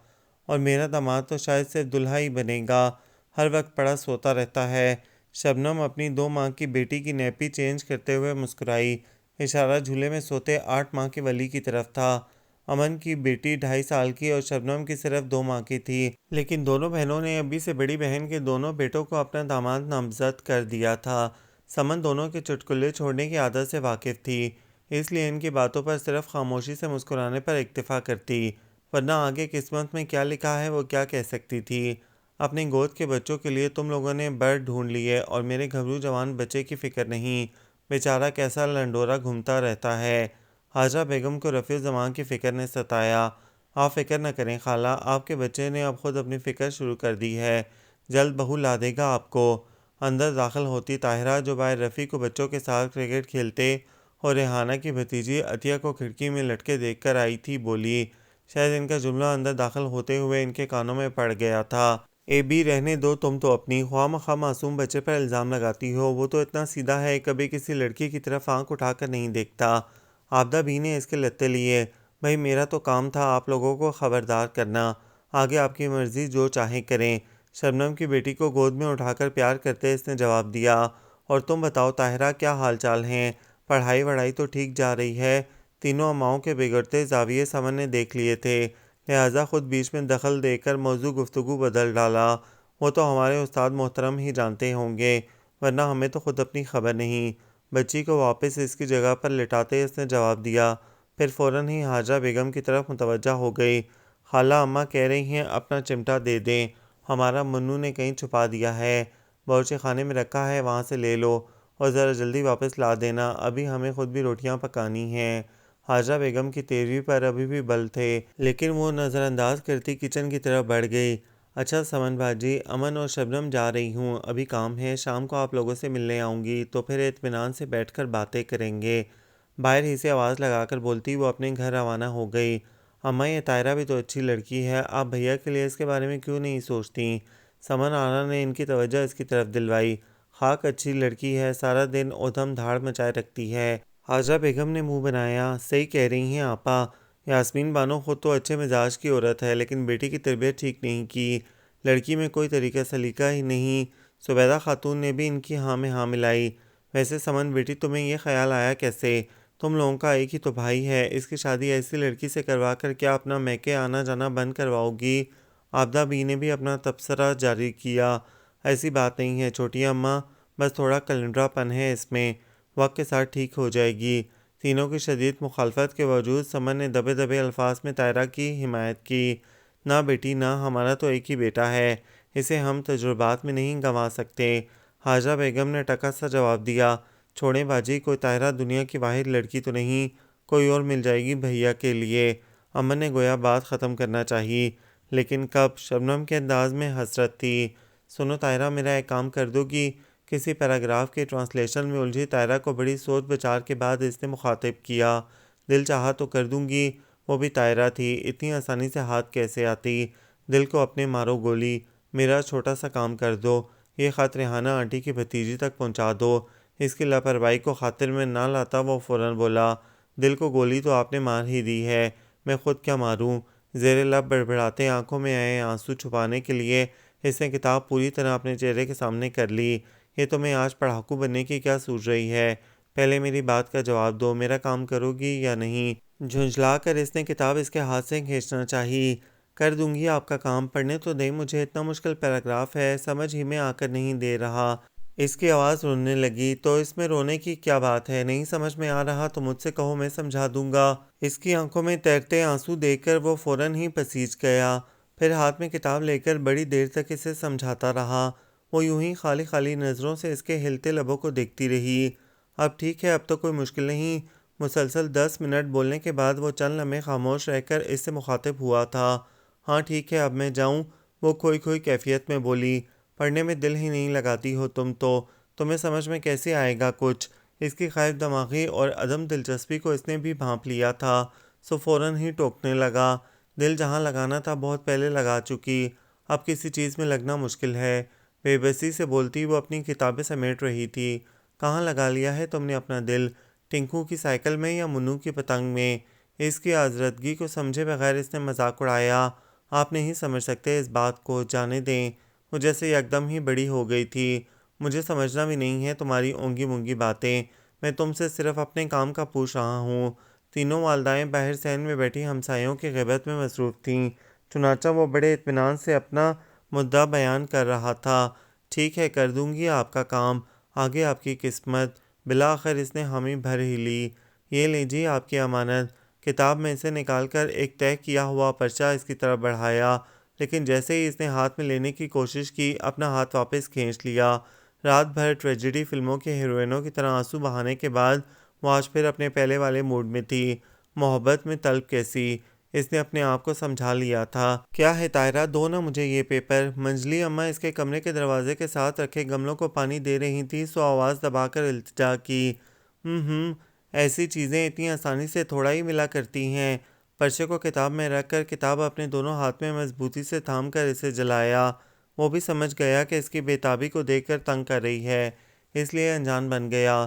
اور میرا داماد تو شاید صرف دلہا ہی بنے گا۔ ہر وقت پڑا سوتا رہتا ہے۔ شبنم اپنی 2 ماہ کی بیٹی کی نیپی چینج کرتے ہوئے مسکرائی۔ اشارہ جھولے میں سوتے 8 ماہ کے ولی کی طرف تھا۔ امن کی بیٹی 2.5 سال کی اور شبنم کی صرف 2 ماہ کی تھی، لیکن دونوں بہنوں نے ابھی سے بڑی بہن کے دونوں بیٹوں کو اپنا داماد نامزد کر دیا تھا۔ سمن دونوں کے چٹکلے چھوڑنے کی عادت سے واقف تھی، اس لیے ان کی باتوں پر صرف خاموشی سے مسکرانے پر اکتفا کرتی، ورنہ آگے قسمت میں کیا لکھا ہے وہ کیا کہہ سکتی تھی۔ اپنے گود کے بچوں کے لیے تم لوگوں نے برڈ ڈھونڈ لیے اور میرے گھبرو جوان بچے کی فکر نہیں، بیچارہ کیسا لنڈورا گھومتا رہتا ہے۔ حاجرہ بیگم کو رفیع الزمان کی فکر نے ستایا۔ آپ فکر نہ کریں خالہ، آپ کے بچے نے اب خود اپنی فکر شروع کر دی ہے، جلد بہو لا دے گا آپ کو۔ اندر داخل ہوتی طاہرہ جو باہر رفیع کو بچوں کے ساتھ کرکٹ کھیلتے اور ریحانہ کی بھتیجی عطیہ کو کھڑکی میں لٹکے دیکھ کر آئی تھی، بولی۔ شاید ان کا جملہ اندر داخل ہوتے ہوئے ان کے کانوں میں پڑ گیا تھا۔ بی رہنے دو تم تو اپنی خواہ مخواہ معصوم بچے پر الزام لگاتی ہو، وہ تو اتنا سیدھا ہے کبھی کسی لڑکی کی طرف آنکھ اٹھا کر نہیں دیکھتا۔ عابدہ بی نے اس کے لتے لیے۔ بھائی میرا تو کام تھا آپ لوگوں کو خبردار کرنا، آگے آپ کی مرضی جو چاہیں کریں۔ شبنم کی بیٹی کو گود میں اٹھا کر پیار کرتے اس نے جواب دیا۔ اور تم بتاؤ طاہرہ، کیا حال چال ہیں؟ پڑھائی وڑھائی تو ٹھیک جا رہی ہے؟ تینوں اماؤں کے بگڑتے زاویے سمن نے دیکھ لیے تھے، لہٰذا خود بیچ میں دخل دے کر موضوع گفتگو بدل ڈالا۔ وہ تو ہمارے استاد محترم ہی جانتے ہوں گے، ورنہ ہمیں تو خود اپنی خبر نہیں۔ بچی کو واپس اس کی جگہ پر لٹاتے اس نے جواب دیا، پھر فوراً ہی حاجرہ بیگم کی طرف متوجہ ہو گئی۔ خالہ اماں کہہ رہی ہیں اپنا چمٹا دے دیں، ہمارا منو نے کہیں چھپا دیا ہے، باورچی خانے میں رکھا ہے، وہاں سے لے لو اور ذرا جلدی واپس لا دینا، ابھی ہمیں خود بھی روٹیاں پکانی ہیں۔ حاجرہ بیگم کی تیروی پر ابھی بھی بل تھے، لیکن وہ نظر انداز کرتی کچن کی طرف بڑھ گئی۔ اچھا سمن باجی، امن اور شبنم جا رہی ہوں، ابھی کام ہے، شام کو آپ لوگوں سے ملنے آؤں گی تو پھر اطمینان سے بیٹھ کر باتیں کریں گے۔ باہر ہی سے آواز لگا کر بولتی وہ اپنے گھر روانہ ہو گئی۔ اماں یہ طاہرہ بھی تو اچھی لڑکی ہے، آپ بھیا کے لیے اس کے بارے میں کیوں نہیں سوچتیں؟ سمن آرا نے ان کی توجہ اس کی طرف دلوائی۔ خاک اچھی لڑکی ہے، سارا دن ادھم دھاڑ مچائے رکھتی ہے۔ حاجرہ بیگم نے منہ بنایا، صحیح کہہ رہی ہیں آپا، یاسمین بانو خود تو اچھے مزاج کی عورت ہے، لیکن بیٹی کی تربیت ٹھیک نہیں کی، لڑکی میں کوئی طریقہ سلیقہ ہی نہیں۔ زبیدہ خاتون نے بھی ان کی ہاں میں ہاں ملائی۔ ویسے سمن بیٹی تمہیں یہ خیال آیا کیسے؟ تم لوگوں کا ایک ہی تو بھائی ہے، اس کی شادی ایسی لڑکی سے کروا کر کیا اپنا میکے آنا جانا بند کرواؤ گی؟ عابدہ بی نے بھی اپنا تبصرہ جاری کیا۔ ایسی بات نہیں ہے چھوٹی اماں، بس تھوڑا کلندرا پن ہے اس میں، وقت کے ساتھ ٹھیک ہو جائے گی۔ تینوں کی شدید مخالفت کے باوجود سمن نے دبے دبے الفاظ میں طاہرہ کی حمایت کی۔ نہ بیٹی نہ، ہمارا تو ایک ہی بیٹا ہے، اسے ہم تجربات میں نہیں گنوا سکتے۔ حاجرہ بیگم نے ٹکا سا جواب دیا، چھوڑیں باجی، کوئی طاہرہ دنیا کی واحد لڑکی تو نہیں، کوئی اور مل جائے گی بھیا کے لیے۔ امن نے گویا بات ختم کرنا چاہی، لیکن کب؟ شبنم کے انداز میں حسرت تھی۔ سنو طاہرہ، میرا ایک کام کر دو گی؟ کسی پیراگراف کے ٹرانسلیشن میں الجھی طاہرہ کو بڑی سوچ بچار کے بعد اس نے مخاطب کیا۔ دل چاہا تو کر دوں گی، وہ بھی طاہرہ تھی، اتنی آسانی سے ہاتھ کیسے آتی؟ دل کو اپنے مارو گولی، میرا چھوٹا سا کام کر دو، یہ خط ریحانہ آنٹی کی بھتیجی تک پہنچا دو۔ اس کی لاپرواہی کو خاطر میں نہ لاتا وہ فوراً بولا، دل کو گولی تو آپ نے مار ہی دی ہے، میں خود کیا ماروں؟ زیر لب بڑبڑاتے آنکھوں میں آئے آنسو چھپانے کے لیے اس نے کتاب پوری طرح اپنے چہرے کے سامنے کر لی۔ یہ تمہیں آج پڑھاکو بننے کی کیا سوچ رہی ہے؟ پہلے میری بات کا جواب دو، میرا کام کرو گی یا نہیں؟ جھنجھلا کر اس نے کتاب اس کے ہاتھ سے کھینچنا چاہی۔ کر دوں گی آپ کا کام، پڑھنے تو دیں مجھے، اتنا مشکل پیراگراف ہے، سمجھ ہی میں آ کر نہیں دے رہا۔ اس کی آواز رونے لگی۔ تو اس میں رونے کی کیا بات ہے؟ نہیں سمجھ میں آ رہا تو مجھ سے کہو، میں سمجھا دوں گا۔ اس کی آنکھوں میں تیرتے آنسو دیکھ کر وہ فوراً ہی پسیج گیا، پھر ہاتھ میں کتاب لے کر بڑی دیر تک اسے سمجھاتا رہا۔ وہ یوں ہی خالی خالی نظروں سے اس کے ہلتے لبوں کو دیکھتی رہی۔ اب ٹھیک ہے، اب تو کوئی مشکل نہیں۔ مسلسل 10 منٹ بولنے کے بعد وہ چند لمحے خاموش رہ کر اس سے مخاطب ہوا تھا۔ ہاں ٹھیک ہے، اب میں جاؤں؟ وہ کھوئی کھوئی کیفیت میں بولی، پڑھنے میں دل ہی نہیں لگاتی ہو تم تو، تمہیں سمجھ میں کیسے آئے گا کچھ؟ اس کی خیر دماغی اور عدم دلچسپی کو اس نے بھی بھانپ لیا تھا، سو فوراً ہی ٹوکنے لگا، دل جہاں لگانا تھا بہت پہلے لگا چکی، اب کسی چیز میں لگنا مشکل ہے۔ بے بسی سے بولتی وہ اپنی کتابیں سمیٹ رہی تھی۔ کہاں لگا لیا ہے تم نے اپنا دل؟ ٹنکو کی سائیکل میں یا منو کی پتنگ میں؟ اس کی آزردگی کو سمجھے بغیر اس نے مذاق اڑایا۔ آپ نہیں سمجھ سکتے اس بات کو، جانے دیں۔ وہ جیسے یکدم ہی بڑی ہو گئی تھی۔ مجھے سمجھنا بھی نہیں ہے تمہاری اونگی مونگی باتیں، میں تم سے صرف اپنے کام کا پوچھ رہا ہوں۔ تینوں والدائیں باہر صحن میں بیٹھی ہمسایوں کی غیبت میں مصروف تھیں، چنانچہ وہ بڑے اطمینان سے اپنا مدعا بیان کر رہا تھا۔ ٹھیک ہے، کر دوں گی آپ کا کام، آگے آپ کی قسمت۔ بالآخر اس نے حامی بھر ہی لی۔ یہ لیجیے آپ کی امانت۔ کتاب میں سے نکال کر ایک طے کیا ہوا پرچہ اس کی طرف بڑھایا، لیکن جیسے ہی اس نے ہاتھ میں لینے کی کوشش کی اپنا ہاتھ واپس کھینچ لیا۔ رات بھر ٹریجڈی فلموں کے ہیروئنوں کی طرح آنسو بہانے کے بعد وہ آج پھر اپنے پہلے والے موڈ میں تھی۔ محبت میں طلب کیسی؟ اس نے اپنے آپ کو سمجھا لیا تھا۔ کیا ہے طاہرہ، دو نا مجھے یہ پیپر۔ منجلی اماں اس کے کمرے کے دروازے کے ساتھ رکھے گملوں کو پانی دے رہی تھی، سو آواز دبا کر التجا کی۔ ایسی چیزیں اتنی آسانی سے تھوڑا ہی ملا کرتی ہیں۔ پرچے کو کتاب میں رکھ کر کتاب اپنے دونوں ہاتھ میں مضبوطی سے تھام کر اسے جلایا۔ وہ بھی سمجھ گیا کہ اس کی بے تابی کو دیکھ کر تنگ کر رہی ہے، اس لیے انجان بن گیا۔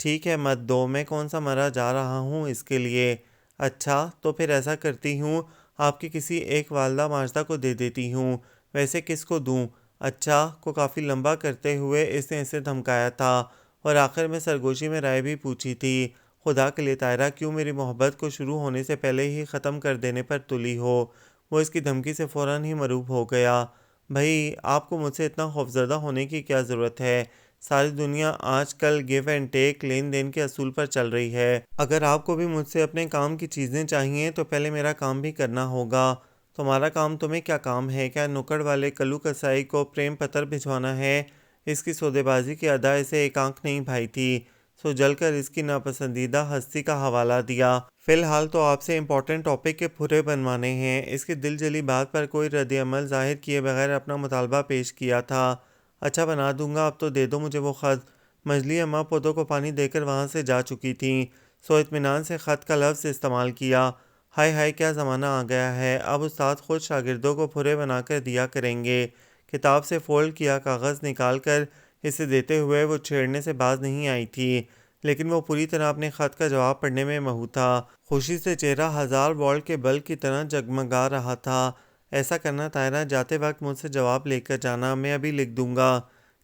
ٹھیک ہے، مت دو، میں کون سا مرا جا رہا ہوں اس کے لیے۔ اچھا، تو پھر ایسا کرتی ہوں، آپ کی کسی ایک والدہ ماجدہ کو دے دیتی ہوں۔ ویسے کس کو دوں؟ اچھا کو کافی لمبا کرتے ہوئے اس نے اسے دھمکایا تھا، اور آخر میں سرگوشی میں رائے بھی پوچھی تھی۔ خدا کے لیے طاہرہ، کیوں میری محبت کو شروع ہونے سے پہلے ہی ختم کر دینے پر تلی ہو؟ وہ اس کی دھمکی سے فوراً ہی مروب ہو گیا۔ بھائی، آپ کو مجھ سے اتنا خوفزدہ ہونے کی کیا ضرورت ہے؟ ساری دنیا آج کل گیو اینڈ ٹیک، لین دین کے اصول پر چل رہی ہے۔ اگر آپ کو بھی مجھ سے اپنے کام کی چیزیں چاہیے تو پہلے میرا کام بھی کرنا ہوگا۔ تمہارا کام؟ تمہیں کیا کام ہے؟ کیا نکڑ والے کلو کسائی کو پریم پتر بھجوانا ہے؟ اس کی سودے بازی کی ادا اسے ایک آنکھ نہیں بھائی تھی، سو جل کر اس کی ناپسندیدہ ہستی کا حوالہ دیا۔ فی الحال تو آپ سے امپورٹنٹ ٹاپک کے پھرے بنوانے ہیں۔ اس کی دل جلی بات پر کوئی رد عمل ظاہر کیے بغیر اپنا مطالبہ پیش کیا تھا۔ اچھا بنا دوں گا، اب تو دے دو مجھے وہ خط۔ منجلی اماں پودوں کو پانی دے کر وہاں سے جا چکی تھیں، سو اطمینان سے خط کا لفظ استعمال کیا۔ ہائے ہائے، کیا زمانہ آ گیا ہے، اب استاد خود شاگردوں کو پھرے بنا کر دیا کریں گے۔ کتاب سے فولڈ کیا کاغذ نکال کر اسے دیتے ہوئے وہ چھیڑنے سے باز نہیں آئی تھی، لیکن وہ پوری طرح اپنے خط کا جواب پڑھنے میں مہو تھا۔ خوشی سے چہرہ 1000 وولٹ کے بلب کی طرح جگمگا رہا تھا۔ ایسا کرنا طاہرہ، جاتے وقت مجھ سے جواب لے کر جانا، میں ابھی لکھ دوں گا۔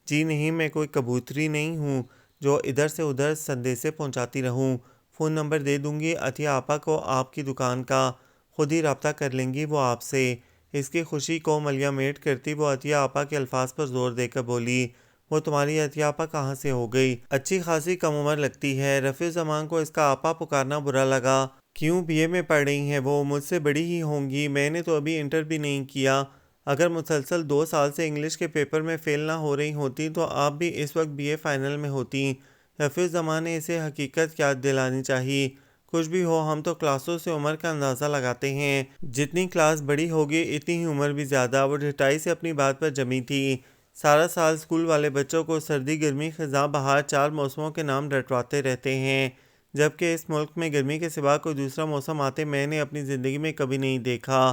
جی نہیں، میں کوئی کبوتری نہیں ہوں جو ادھر سے ادھر سندیسے پہنچاتی رہوں۔ فون نمبر دے دوں گی عطیہ آپا کو آپ کی دکان کا، خود ہی رابطہ کر لیں گی وہ آپ سے۔ اس کی خوشی کو ملیا میٹ کرتی وہ عطیہ آپا کے الفاظ پر زور دے کر بولی، وہ تمہاری عطیہ آپا کہاں سے ہو گئی؟ اچھی خاصی کم عمر لگتی ہے۔ رفیع زمان کو اس کا آپا پکارنا برا لگا۔ کیوں، بی اے میں پڑھ رہی ہیں وہ؟ مجھ سے بڑی ہی ہوں گی، میں نے تو ابھی انٹر بھی نہیں کیا۔ اگر مسلسل 2 سال سے انگلش کے پیپر میں فیل نہ ہو رہی ہوتی تو آپ بھی اس وقت بی اے فائنل میں ہوتی۔ رفیع زمان نے اسے حقیقت یاد دلانی چاہی۔ کچھ بھی ہو، ہم تو کلاسوں سے عمر کا اندازہ لگاتے ہیں، جتنی کلاس بڑی ہوگی اتنی ہی عمر بھی زیادہ۔ وہ ڈھٹائی سے اپنی بات پر جمی تھی۔ سارا سال اسکول والے بچوں کو سردی گرمی خزاں بہار 4 موسموں کے نام رٹواتے رہتے ہیں، جبکہ اس ملک میں گرمی کے سوا کوئی دوسرا موسم آتے میں نے اپنی زندگی میں کبھی نہیں دیکھا۔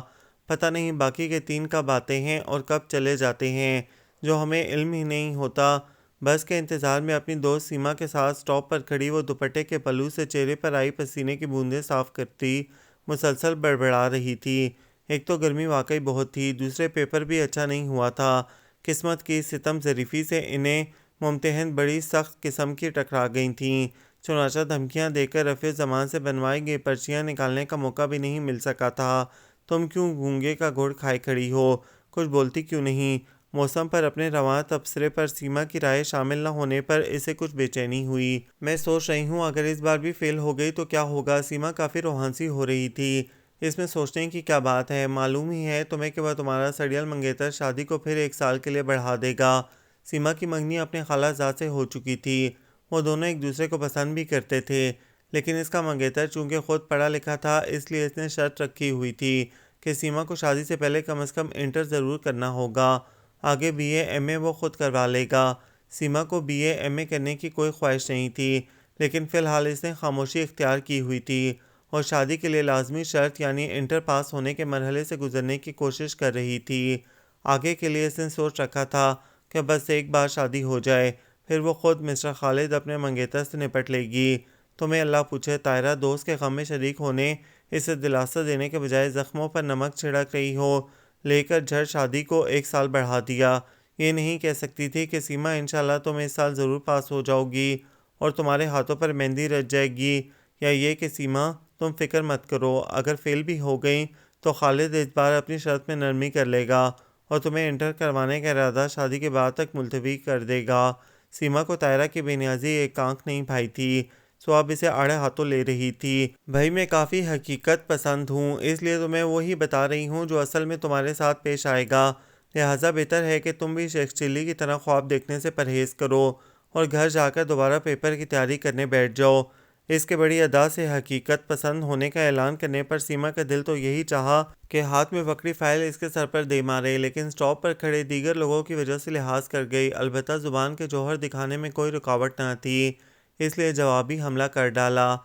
پتہ نہیں باقی کے 3 کب آتے ہیں اور کب چلے جاتے ہیں، جو ہمیں علم ہی نہیں ہوتا۔ بس کے انتظار میں اپنی دوست سیما کے ساتھ اسٹاپ پر کھڑی وہ دوپٹے کے پلو سے چہرے پر آئی پسینے کی بوندیں صاف کرتی مسلسل بڑبڑا رہی تھی۔ ایک تو گرمی واقعی بہت تھی، دوسرے پیپر بھی اچھا نہیں ہوا تھا۔ قسمت کی ستم ظریفی سے انہیں ممتحن بڑی سخت قسم کی ٹکرا گئی تھیں، چنانچہ دھمکیاں دے کر رفیع زمان سے بنوائی گئی پرچیاں نکالنے کا موقع بھی نہیں مل سکا تھا۔ تم کیوں گونگے کا گڑ کھائے کھڑی ہو؟ کچھ بولتی کیوں نہیں؟ موسم پر اپنے رواں تبصرے پر سیما کی رائے شامل نہ ہونے پر اسے کچھ بے چینی ہوئی۔ میں سوچ رہی ہوں اگر اس بار بھی فیل ہو گئی تو کیا ہوگا؟ سیما کافی روحانسی ہو رہی تھی۔ اس میں سوچنے کی کیا بات ہے؟ معلوم ہی ہے تمہیں کہ وہ تمہارا سڑیل منگیتر شادی کو پھر 1 سال کے لیے بڑھا دے گا۔ سیما کی منگنی اپنے خالہ زاد سے ہو چکی تھی، وہ دونوں ایک دوسرے کو پسند بھی کرتے تھے، لیکن اس کا منگیتر چونکہ خود پڑھا لکھا تھا اس لیے اس نے شرط رکھی ہوئی تھی کہ سیما کو شادی سے پہلے کم از کم انٹر ضرور کرنا ہوگا، آگے بی اے ایم اے وہ خود کروا لے گا۔ سیما کو بی اے ایم اے کرنے کی کوئی خواہش نہیں تھی، لیکن فی الحال اس نے خاموشی اختیار کی ہوئی تھی اور شادی کے لیے لازمی شرط یعنی انٹر پاس ہونے کے مرحلے سے گزرنے کی کوشش کر رہی تھی۔ آگے کے لیے اس نے سوچ رکھا تھا کہ بس ایک بار شادی ہو جائے، پھر وہ خود مسٹر خالد اپنے منگیتر سے نپٹ لے گی۔ تمہیں اللہ پوچھے طاہرہ، دوست کے غم میں شریک ہونے، اسے دلاسا دینے کے بجائے زخموں پر نمک چھڑک رہی ہو، لے کر جھڑ شادی کو 1 سال بڑھا دیا۔ یہ نہیں کہہ سکتی تھی کہ سیما انشاءاللہ تم اس سال ضرور پاس ہو جاؤ گی اور تمہارے ہاتھوں پر مہندی رچ جائے گی، یا یہ کہ سیما تم فکر مت کرو، اگر فیل بھی ہو گئیں تو خالد اس بار اپنی شرط میں نرمی کر لے گا اور تمہیں انٹر کروانے کا ارادہ شادی کے بعد تک ملتوی کر دے گا۔ سیما کو طاہرہ کی بے نیازی ایک آنکھ نہیں بھائی تھی، سو اب اسے آڑے ہاتھوں لے رہی تھی۔ بھائی میں کافی حقیقت پسند ہوں، اس لیے تمہیں وہی بتا رہی ہوں جو اصل میں تمہارے ساتھ پیش آئے گا، لہٰذا بہتر ہے کہ تم بھی شیخ چلی کی طرح خواب دیکھنے سے پرہیز کرو اور گھر جا کر دوبارہ پیپر کی تیاری کرنے بیٹھ جاؤ۔ اس کے بڑی ادا سے حقیقت پسند ہونے کا اعلان کرنے پر سیما کا دل تو یہی چاہا کہ ہاتھ میں پکڑی فائل اس کے سر پر دے مارے، لیکن سٹاپ پر کھڑے دیگر لوگوں کی وجہ سے لحاظ کر گئی۔ البتہ زبان کے جوہر دکھانے میں کوئی رکاوٹ نہ تھی، اس لیے جوابی حملہ کر ڈالا۔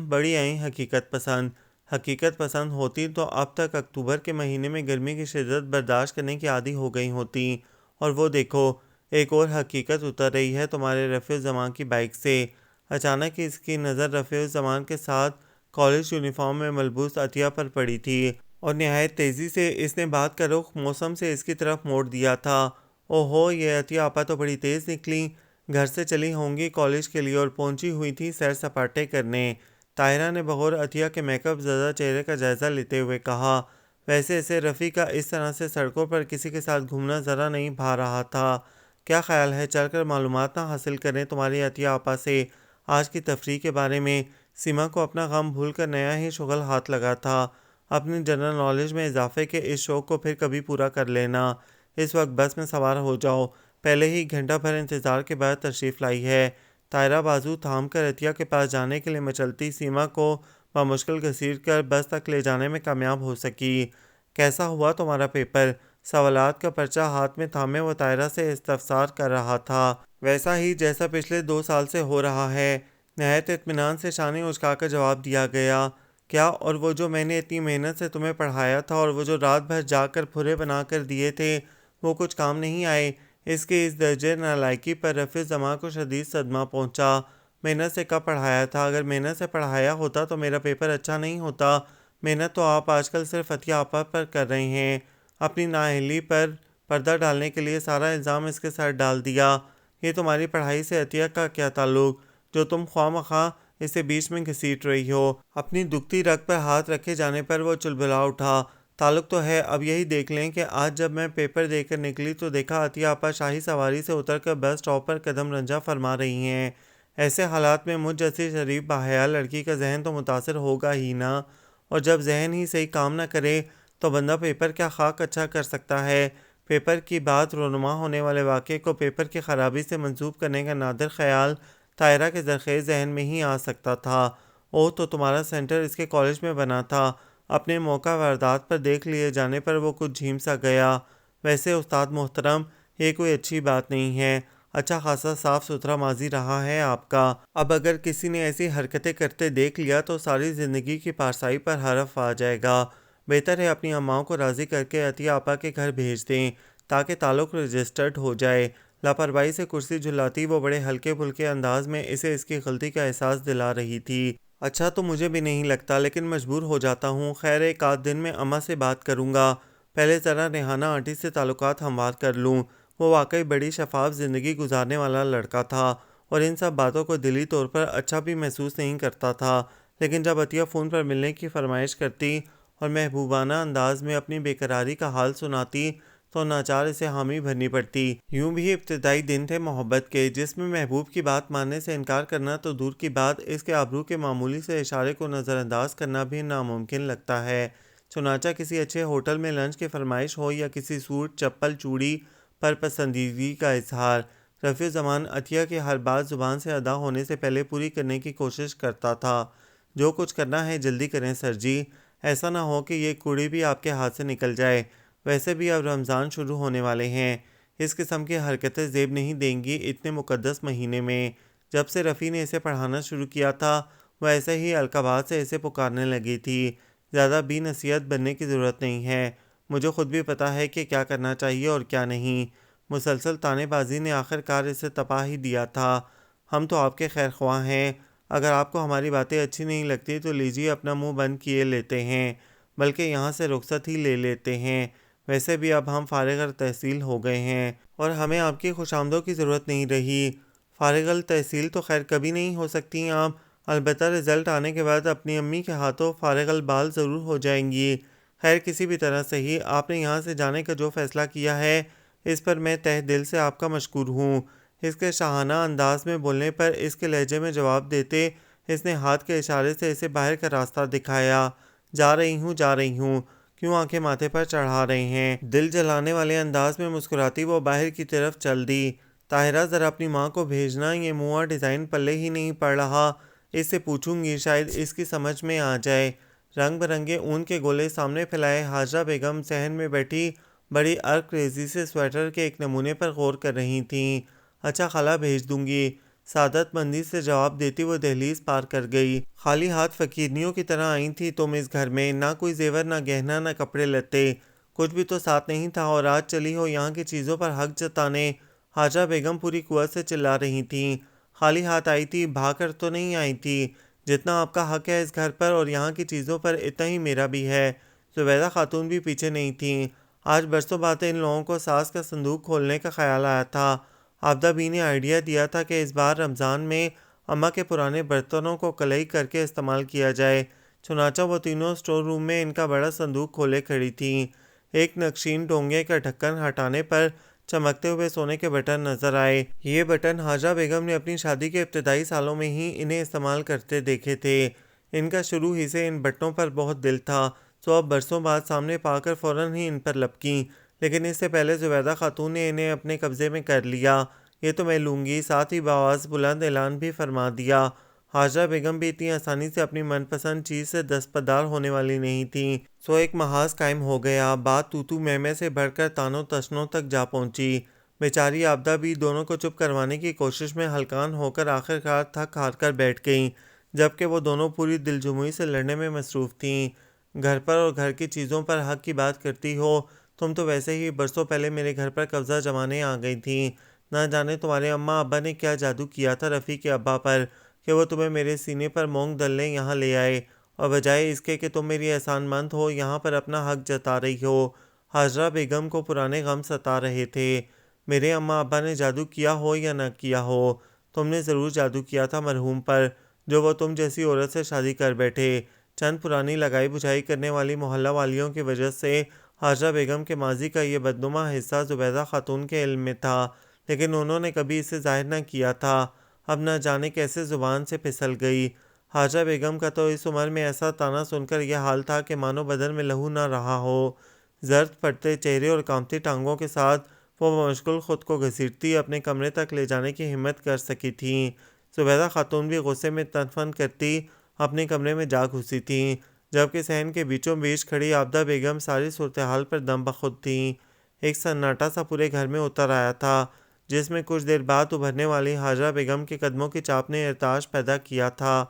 بڑی آئیں حقیقت پسند۔ حقیقت پسند ہوتی تو اب تک اکتوبر کے مہینے میں گرمی کی شدت برداشت کرنے کی عادی ہو گئی ہوتی، اور وہ دیکھو ایک اور حقیقت اتر رہی ہے تمہارے رفیع الزمان کی بائک سے۔ اچانک اس کی نظر رفیع الزمان کے ساتھ کالج یونیفارم میں ملبوس عطیہ پر پڑی تھی، اور نہایت تیزی سے اس نے بات کا رخ موسم سے اس کی طرف موڑ دیا تھا۔ اوہو، یہ عطیہ آپا تو بڑی تیز نکلیں، گھر سے چلی ہوں گی کالج کے لیے اور پہنچی ہوئی تھی سیر سپاٹے کرنے۔ طاہرہ نے بغور عطیہ کے میک اپ زدہ چہرے کا جائزہ لیتے ہوئے کہا۔ ویسے اسے رفیع کا اس طرح سے سڑکوں پر کسی کے ساتھ گھومنا ذرا نہیں بھا رہا تھا۔ کیا خیال ہے چل کر معلومات نہ حاصل کریں تمہاری عطیہ آپا سے آج کی تفریح کے بارے میں؟ سیما کو اپنا غم بھول کر نیا ہی شغل ہاتھ لگا تھا۔ اپنی جنرل نالج میں اضافے کے اس شوق کو پھر کبھی پورا کر لینا۔ اس وقت بس میں سوار ہو جاؤ، پہلے ہی گھنٹہ بھر انتظار کے بعد تشریف لائی ہے۔ طاہرہ بازو تھام کر عطیہ کے پاس جانے کے لیے مچلتی سیما کو بمشکل گھسیٹ کر بس تک لے جانے میں کامیاب ہو سکی۔ کیسا ہوا تمہارا پیپر؟ سوالات کا پرچہ ہاتھ میں تھامے وہ طاہرہ سے استفسار کر رہا تھا، ویسا ہی جیسا پچھلے 2 سال سے ہو رہا ہے۔ نہایت اطمینان سے شانے اچکا کر جواب دیا گیا۔ کیا، اور وہ جو میں نے اتنی محنت سے تمہیں پڑھایا تھا اور وہ جو رات بھر جاگ کر پھرے بنا کر دیے تھے وہ کچھ کام نہیں آئے؟ اس کے اس درجے نالائکی پر رفیع الزمان کو شدید صدمہ پہنچا۔ محنت سے کب پڑھایا تھا؟ اگر محنت سے پڑھایا ہوتا تو میرا پیپر اچھا نہیں ہوتا۔ محنت تو آپ آج کل صرف عطیہ آپا پر کر رہے ہیں۔ اپنی نااہلی پر پردہ ڈالنے کے لیے سارا الزام اس کے سر ڈال دیا۔ یہ تمہاری پڑھائی سے عطیہ کا کیا تعلق جو تم خواہ مخواہ اسے بیچ میں گھسیٹ رہی ہو؟ اپنی دکھتی رگ پر ہاتھ رکھے جانے پر وہ چلبلا اٹھا۔ تعلق تو ہے، اب یہی دیکھ لیں کہ آج جب میں پیپر دے کر نکلی تو دیکھا عطیہ آپا شاہی سواری سے اتر کر بس اسٹاپ پر قدم رنجہ فرما رہی ہیں۔ ایسے حالات میں مجھ جیسی شریف باحیا لڑکی کا ذہن تو متاثر ہوگا ہی نا، اور جب ذہن ہی صحیح کام نہ کرے تو بندہ پیپر کیا خاک اچھا کر سکتا ہے؟ پیپر کی بات رونما ہونے والے واقعے کو پیپر کی خرابی سے منسوب کرنے کا نادر خیال طاہرہ کے زرخیز ذہن میں ہی آ سکتا تھا۔ اوہ، تو تمہارا سینٹر اس کے کالج میں بنا تھا۔ اپنے موقع واردات پر دیکھ لیے جانے پر وہ کچھ جھیم سا گیا۔ ویسے استاد محترم، یہ کوئی اچھی بات نہیں ہے۔ اچھا خاصا صاف ستھرا ماضی رہا ہے آپ کا، اب اگر کسی نے ایسی حرکتیں کرتے دیکھ لیا تو ساری زندگی کی پارسائی پر حرف آ جائے گا۔ بہتر ہے اپنی اماؤں کو راضی کر کے عطیہ آپا کے گھر بھیج دیں تاکہ تعلق رجسٹرڈ ہو جائے۔ لاپرواہی سے کرسی جھلاتی وہ بڑے ہلکے پھلکے انداز میں اسے اس کی غلطی کا احساس دلا رہی تھی۔ اچھا تو مجھے بھی نہیں لگتا، لیکن مجبور ہو جاتا ہوں۔ خیر، ایک آدھ دن میں اماں سے بات کروں گا، پہلے ذرا ریحانہ آنٹی سے تعلقات ہموار کر لوں۔ وہ واقعی بڑی شفاف زندگی گزارنے والا لڑکا تھا اور ان سب باتوں کو دلی طور پر اچھا بھی محسوس نہیں کرتا تھا، لیکن جب عطیہ فون پر ملنے کی فرمائش کرتی اور محبوبانہ انداز میں اپنی بے قراری کا حال سناتی تو ناچار اسے حامی بھرنی پڑتی۔ یوں بھی ابتدائی دن تھے محبت کے، جس میں محبوب کی بات ماننے سے انکار کرنا تو دور کی بات، اس کے آبرو کے معمولی سے اشارے کو نظر انداز کرنا بھی ناممکن لگتا ہے۔ چنانچہ کسی اچھے ہوٹل میں لنچ کی فرمائش ہو یا کسی سوٹ چپل چوڑی پر پسندیدگی کا اظہار، رفیع الزمان عطیہ کی ہر بات زبان سے ادا ہونے سے پہلے پوری کرنے کی کوشش کرتا تھا۔ جو کچھ کرنا ہے جلدی کریں سر جی، ایسا نہ ہو کہ یہ کوڑی بھی آپ کے ہاتھ سے نکل جائے۔ ویسے بھی اب رمضان شروع ہونے والے ہیں، اس قسم کی حرکتیں زیب نہیں دیں گی اتنے مقدس مہینے میں۔ جب سے رفیع نے اسے پڑھانا شروع کیا تھا وہ ایسے ہی القابات سے اسے پکارنے لگی تھی۔ زیادہ بھی نصیحت بننے کی ضرورت نہیں ہے، مجھے خود بھی پتہ ہے کہ کیا کرنا چاہیے اور کیا نہیں۔ مسلسل طعنے بازی نے آخر کار اسے تپا ہی دیا تھا۔ ہم تو آپ کے خیر خواہ ہیں، اگر آپ کو ہماری باتیں اچھی نہیں لگتی تو لیجیے اپنا منہ بند کیے لیتے ہیں، بلکہ یہاں سے رخصت ہی لے لیتے ہیں۔ ویسے بھی اب ہم فارغ التحصیل ہو گئے ہیں اور ہمیں آپ کی خوشامدوں کی ضرورت نہیں رہی۔ فارغ التحصیل تو خیر کبھی نہیں ہو سکتی آپ، البتہ رزلٹ آنے کے بعد اپنی امی کے ہاتھوں فارغ البال ضرور ہو جائیں گی۔ خیر کسی بھی طرح سے ہی آپ نے یہاں سے جانے کا جو فیصلہ کیا ہے اس پر میں تہ دل سے آپ کا مشکور ہوں۔ اس کے شاہانہ انداز میں بولنے پر اس کے لہجے میں جواب دیتے اس نے ہاتھ کے اشارے سے اسے باہر کا راستہ دکھایا۔ جا رہی ہوں، کیوں آنکھیں ماتھے پر چڑھا رہے ہیں؟ دل جلانے والے انداز میں مسکراتی وہ باہر کی طرف چل دی۔ طاہرہ ذرا اپنی ماں کو بھیجنا، یہ منہ ڈیزائن پلے ہی نہیں پڑ رہا، اس سے پوچھوں گی شاید اس کی سمجھ میں آ جائے۔ رنگ برنگے اون کے گولے سامنے پھیلائے حاجرہ بیگم صحن میں بیٹھی بڑی ارق ریزی سے سویٹر کے ایک نمونے پر غور کر رہی تھیں۔ اچھا خالہ بھیج دوں گی، سعادت مندی سے جواب دیتی وہ دہلیز پار کر گئی۔ خالی ہاتھ فقیرنیوں کی طرح آئی تھی تم اس گھر میں، نہ کوئی زیور، نہ گہنا، نہ کپڑے لتے، کچھ بھی تو ساتھ نہیں تھا، اور آج چلی ہو یہاں کی چیزوں پر حق جتانے۔ حاجرہ بیگم پوری قوت سے چلا رہی تھیں۔ خالی ہاتھ آئی تھی، بھا کر تو نہیں آئی تھی۔ جتنا آپ کا حق ہے اس گھر پر اور یہاں کی چیزوں پر اتنا ہی میرا بھی ہے۔ زبیدہ خاتون بھی پیچھے نہیں تھیں۔ آج برسوں بعد ان لوگوں کو ساس کا صندوق کھولنے کا خیال آیا تھا۔ عابدہ بی نے آئیڈیا دیا تھا کہ اس بار رمضان میں اماں کے پرانے برتنوں کو کلئی کر کے استعمال کیا جائے، چنانچہ وہ تینوں سٹور روم میں ان کا بڑا صندوق کھولے کھڑی تھیں۔ ایک نقشین ڈونگے کا ڈھکن ہٹانے پر چمکتے ہوئے سونے کے بٹن نظر آئے۔ یہ بٹن حاجرہ بیگم نے اپنی شادی کے ابتدائی سالوں میں ہی انہیں استعمال کرتے دیکھے تھے۔ ان کا شروع ہی سے ان بٹنوں پر بہت دل تھا، سو اب برسوں بعد سامنے پا کر فوراً ہی ان پر لپکیں، لیکن اس سے پہلے زبیدہ خاتون نے انہیں اپنے قبضے میں کر لیا۔ یہ تو میں لوں گی، ساتھ ہی بآواز بلند اعلان بھی فرما دیا۔ حاجرہ بیگم بھی اتنی آسانی سے اپنی من پسند چیز سے دستبردار ہونے والی نہیں تھیں، سو ایک محاذ قائم ہو گیا۔ بات تو میں سے بڑھ کر تانوں تشنوں تک جا پہنچی۔ بیچاری عابدہ بھی دونوں کو چپ کروانے کی کوشش میں ہلکان ہو کر آخرکار تھک ہار کر بیٹھ گئیں، جبکہ وہ دونوں پوری دلجمعی سے لڑنے میں مصروف تھیں۔ گھر پر اور گھر کی چیزوں پر حق کی بات کرتی ہو، تم تو ویسے ہی برسوں پہلے میرے گھر پر قبضہ جمانے آ گئی تھیں۔ نہ جانے تمہارے اماں ابا نے کیا جادو کیا تھا رفیع کے ابا پر کہ وہ تمہیں میرے سینے پر مونگ دلنے یہاں لے آئے، اور بجائے اس کے کہ تم میری احسان مند ہو یہاں پر اپنا حق جتا رہی ہو۔ حاجرہ بیگم کو پرانے غم ستا رہے تھے۔ میرے اماں ابا نے جادو کیا ہو یا نہ کیا ہو، تم نے ضرور جادو کیا تھا مرحوم پر، جو وہ تم جیسی عورت سے شادی کر بیٹھے۔ چند پرانی لگائی بجھائی کرنے والی محلہ والیوں کی وجہ سے حاجرہ بیگم کے ماضی کا یہ بدنما حصہ زبیدہ خاتون کے علم میں تھا، لیکن انہوں نے کبھی اسے ظاہر نہ کیا تھا۔ اب نہ جانے کیسے زبان سے پھسل گئی۔ حاجرہ بیگم کا تو اس عمر میں ایسا طعنہ سن کر یہ حال تھا کہ مانو بدن میں لہو نہ رہا ہو۔ زرد پڑتے چہرے اور کانپتی ٹانگوں کے ساتھ وہ بمشغول خود کو گھسیٹتی اپنے کمرے تک لے جانے کی ہمت کر سکی تھیں۔ زبیدہ خاتون بھی غصے میں تن کرتی اپنے کمرے میں جا گھسی تھیں، جبکہ صحن کے بیچوں بیچ کھڑی عابدہ بیگم ساری صورتحال پر دم بخود تھیں۔ ایک سناٹا سا پورے گھر میں اتر آیا تھا، جس میں کچھ دیر بعد ابھرنے والی حاجرہ بیگم کے قدموں کی چاپ نے ارتعاش پیدا کیا تھا۔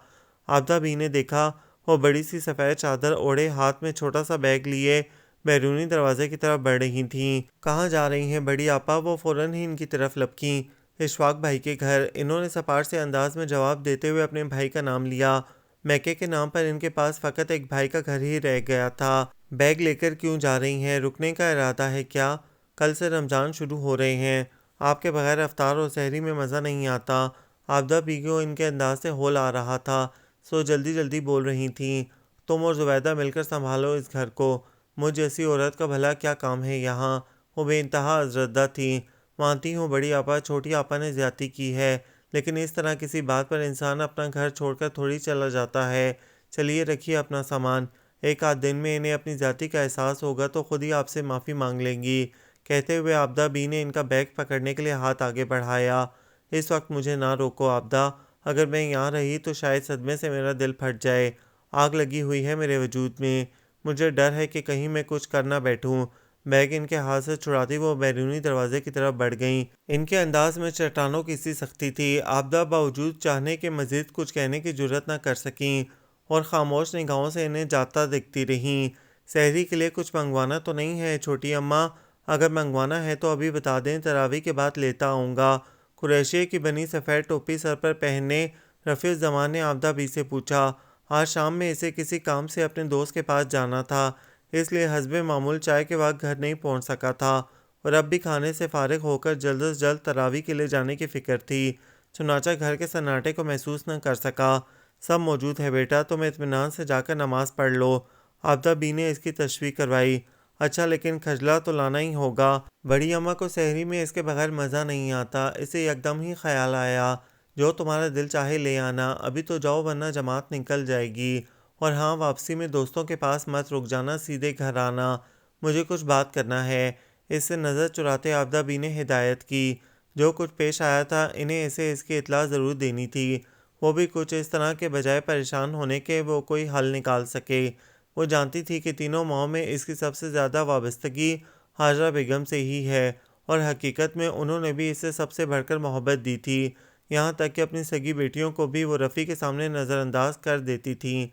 عابدہ بی نے دیکھا وہ بڑی سی سفید چادر اوڑھے ہاتھ میں چھوٹا سا بیگ لیے بیرونی دروازے کی طرف بڑھ رہی تھیں۔ کہاں جا رہی ہیں بڑی آپا؟ وہ فوراً ہی ان کی طرف لپکیں۔ اشفاق بھائی کے گھر، انہوں نے سپاٹ سے انداز میں جواب دیتے ہوئے اپنے بھائی کا نام لیا۔ میکے کے نام پر ان کے پاس فقط ایک بھائی کا گھر ہی رہ گیا تھا۔ بیگ لے کر کیوں جا رہی ہیں؟ رکنے کا ارادہ ہے کیا؟ کل سے رمضان شروع ہو رہے ہیں، آپ کے بغیر افطار اور سحری میں مزہ نہیں آتا۔ عابدہ بی کو ان کے انداز سے ہول آ رہا تھا، سو جلدی جلدی بول رہی تھیں، تم اور زبیدہ مل کر سنبھالو اس گھر کو، مجھ جیسی عورت کا بھلا کیا کام ہے یہاں؟ وہ بے انتہا عذردہ تھیں۔ مانتی ہوں بڑی آپا، چھوٹی آپا نے زیادتی کی ہے، لیکن اس طرح کسی بات پر انسان اپنا گھر چھوڑ کر تھوڑی چلا جاتا ہے۔ چلیے رکھیے اپنا سامان، ایک آدھ دن میں انہیں اپنی زیادتی کا احساس ہوگا تو خود ہی آپ سے معافی مانگ لیں گی۔ کہتے ہوئے عابدہ بی نے ان کا بیگ پکڑنے کے لیے ہاتھ آگے بڑھایا۔ اس وقت مجھے نہ روکو عابدہ، اگر میں یہاں رہی تو شاید صدمے سے میرا دل پھٹ جائے، آگ لگی ہوئی ہے میرے وجود میں، مجھے ڈر ہے کہ کہیں میں کچھ کر نہ بیٹھوں۔ بیگ ان کے ہاتھ سے چھڑاتی وہ بیرونی دروازے کی طرف بڑھ گئیں۔ ان کے انداز میں چٹانوں کی سی سختی تھی۔ عابدہ باوجود چاہنے کے مزید کچھ کہنے کی جرات نہ کر سکیں اور خاموش نگاہوں سے انہیں جاتا دیکھتی رہیں۔ سحری کے لیے کچھ منگوانا تو نہیں ہے چھوٹی اماں؟ اگر منگوانا ہے تو ابھی بتا دیں، تراویح کے بعد لیتا آؤں گا۔ قریشیے کی بنی سفید ٹوپی سر پر پہنے رفیع الزمان نے عابدہ بی سے پوچھا۔ آج شام میں اسے کسی کام سے اپنے دوست کے پاس جانا تھا، اس لیے حسب معمول چائے کے وقت گھر نہیں پہنچ سکا تھا اور اب بھی کھانے سے فارغ ہو کر جلد از جلد تراویح کے لیے جانے کی فکر تھی۔ چنانچہ گھر کے سناٹے کو محسوس نہ کر سکا۔ سب موجود ہے بیٹا، تم اطمینان سے جا کر نماز پڑھ لو۔ عابدہ بی نے اس کی تشویق کروائی۔ اچھا لیکن کھجلا تو لانا ہی ہوگا۔ بڑی اماں کو سحری میں اس کے بغیر مزہ نہیں آتا۔ اسے یکدم ہی خیال آیا، جو تمہارا دل چاہے لے آنا، ابھی تو جاؤ ورنہ جماعت نکل جائے گی۔ اور ہاں، واپسی میں دوستوں کے پاس مت رک جانا، سیدھے گھر آنا، مجھے کچھ بات کرنا ہے۔ اس سے نظر چراتے عابدہ بی نے ہدایت کی۔ جو کچھ پیش آیا تھا انہیں اسے اس کی اطلاع ضرور دینی تھی، وہ بھی کچھ اس طرح کے بجائے پریشان ہونے کے وہ کوئی حل نکال سکے۔ وہ جانتی تھی کہ تینوں ماؤں میں اس کی سب سے زیادہ وابستگی ہاجرہ بیگم سے ہی ہے، اور حقیقت میں انہوں نے بھی اسے سب سے بڑھ کر محبت دی تھی، یہاں تک کہ اپنی سگی بیٹیوں کو بھی وہ رفیع کے سامنے نظر انداز کر دیتی تھیں۔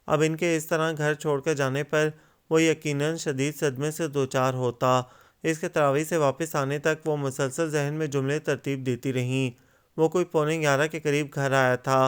اب ان کے اس طرح گھر چھوڑ کر جانے پر وہ یقیناً شدید صدمے سے دوچار ہوتا۔ اس کے تراویح سے واپس آنے تک وہ مسلسل ذہن میں جملے ترتیب دیتی رہیں۔ وہ کوئی 11:45 کے قریب گھر آیا تھا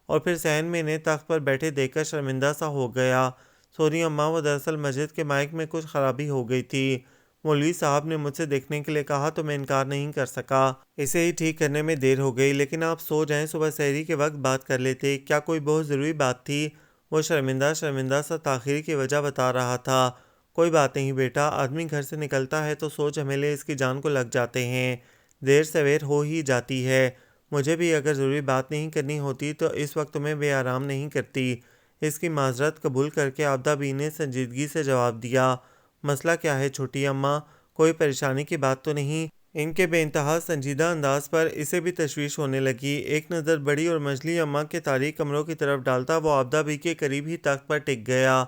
اور پھر صحن میں انہیں تخت پر بیٹھے دیکھ کر شرمندہ سا ہو گیا۔ سوری اماں، وہ دراصل مسجد کے مائک میں کچھ خرابی ہو گئی تھی۔ مولوی صاحب نے مجھ سے دیکھنے کے لیے کہا تو میں انکار نہیں کر سکا۔ اسے ہی ٹھیک کرنے میں دیر ہو گئی، لیکن آپ سو جائیں، صبح سحری کے وقت بات کر لیتے۔ کیا کوئی بہت ضروری بات تھی؟ وہ شرمندہ سا تاخیر کی وجہ بتا رہا تھا۔ کوئی بات نہیں بیٹا، آدمی گھر سے نکلتا ہے تو سوچ جھمیلے اس کی جان کو لگ جاتے ہیں، دیر سویر ہو ہی جاتی ہے۔ مجھے بھی اگر ضروری بات نہیں کرنی ہوتی تو اس وقت تمہیں بے آرام نہیں کرتی۔ اس کی معذرت قبول کر کے عابدہ بی نے سنجیدگی سے جواب دیا۔ مسئلہ کیا ہے چھوٹی اماں؟ کوئی پریشانی کی بات تو نہیں؟ ان کے بے انتہا سنجیدہ انداز پر اسے بھی تشویش ہونے لگی۔ ایک نظر بڑی اور منجلی اماں کے تاریک کمروں کی طرف ڈالتا وہ عابدہ بی کے قریب ہی تخت پر ٹک گیا۔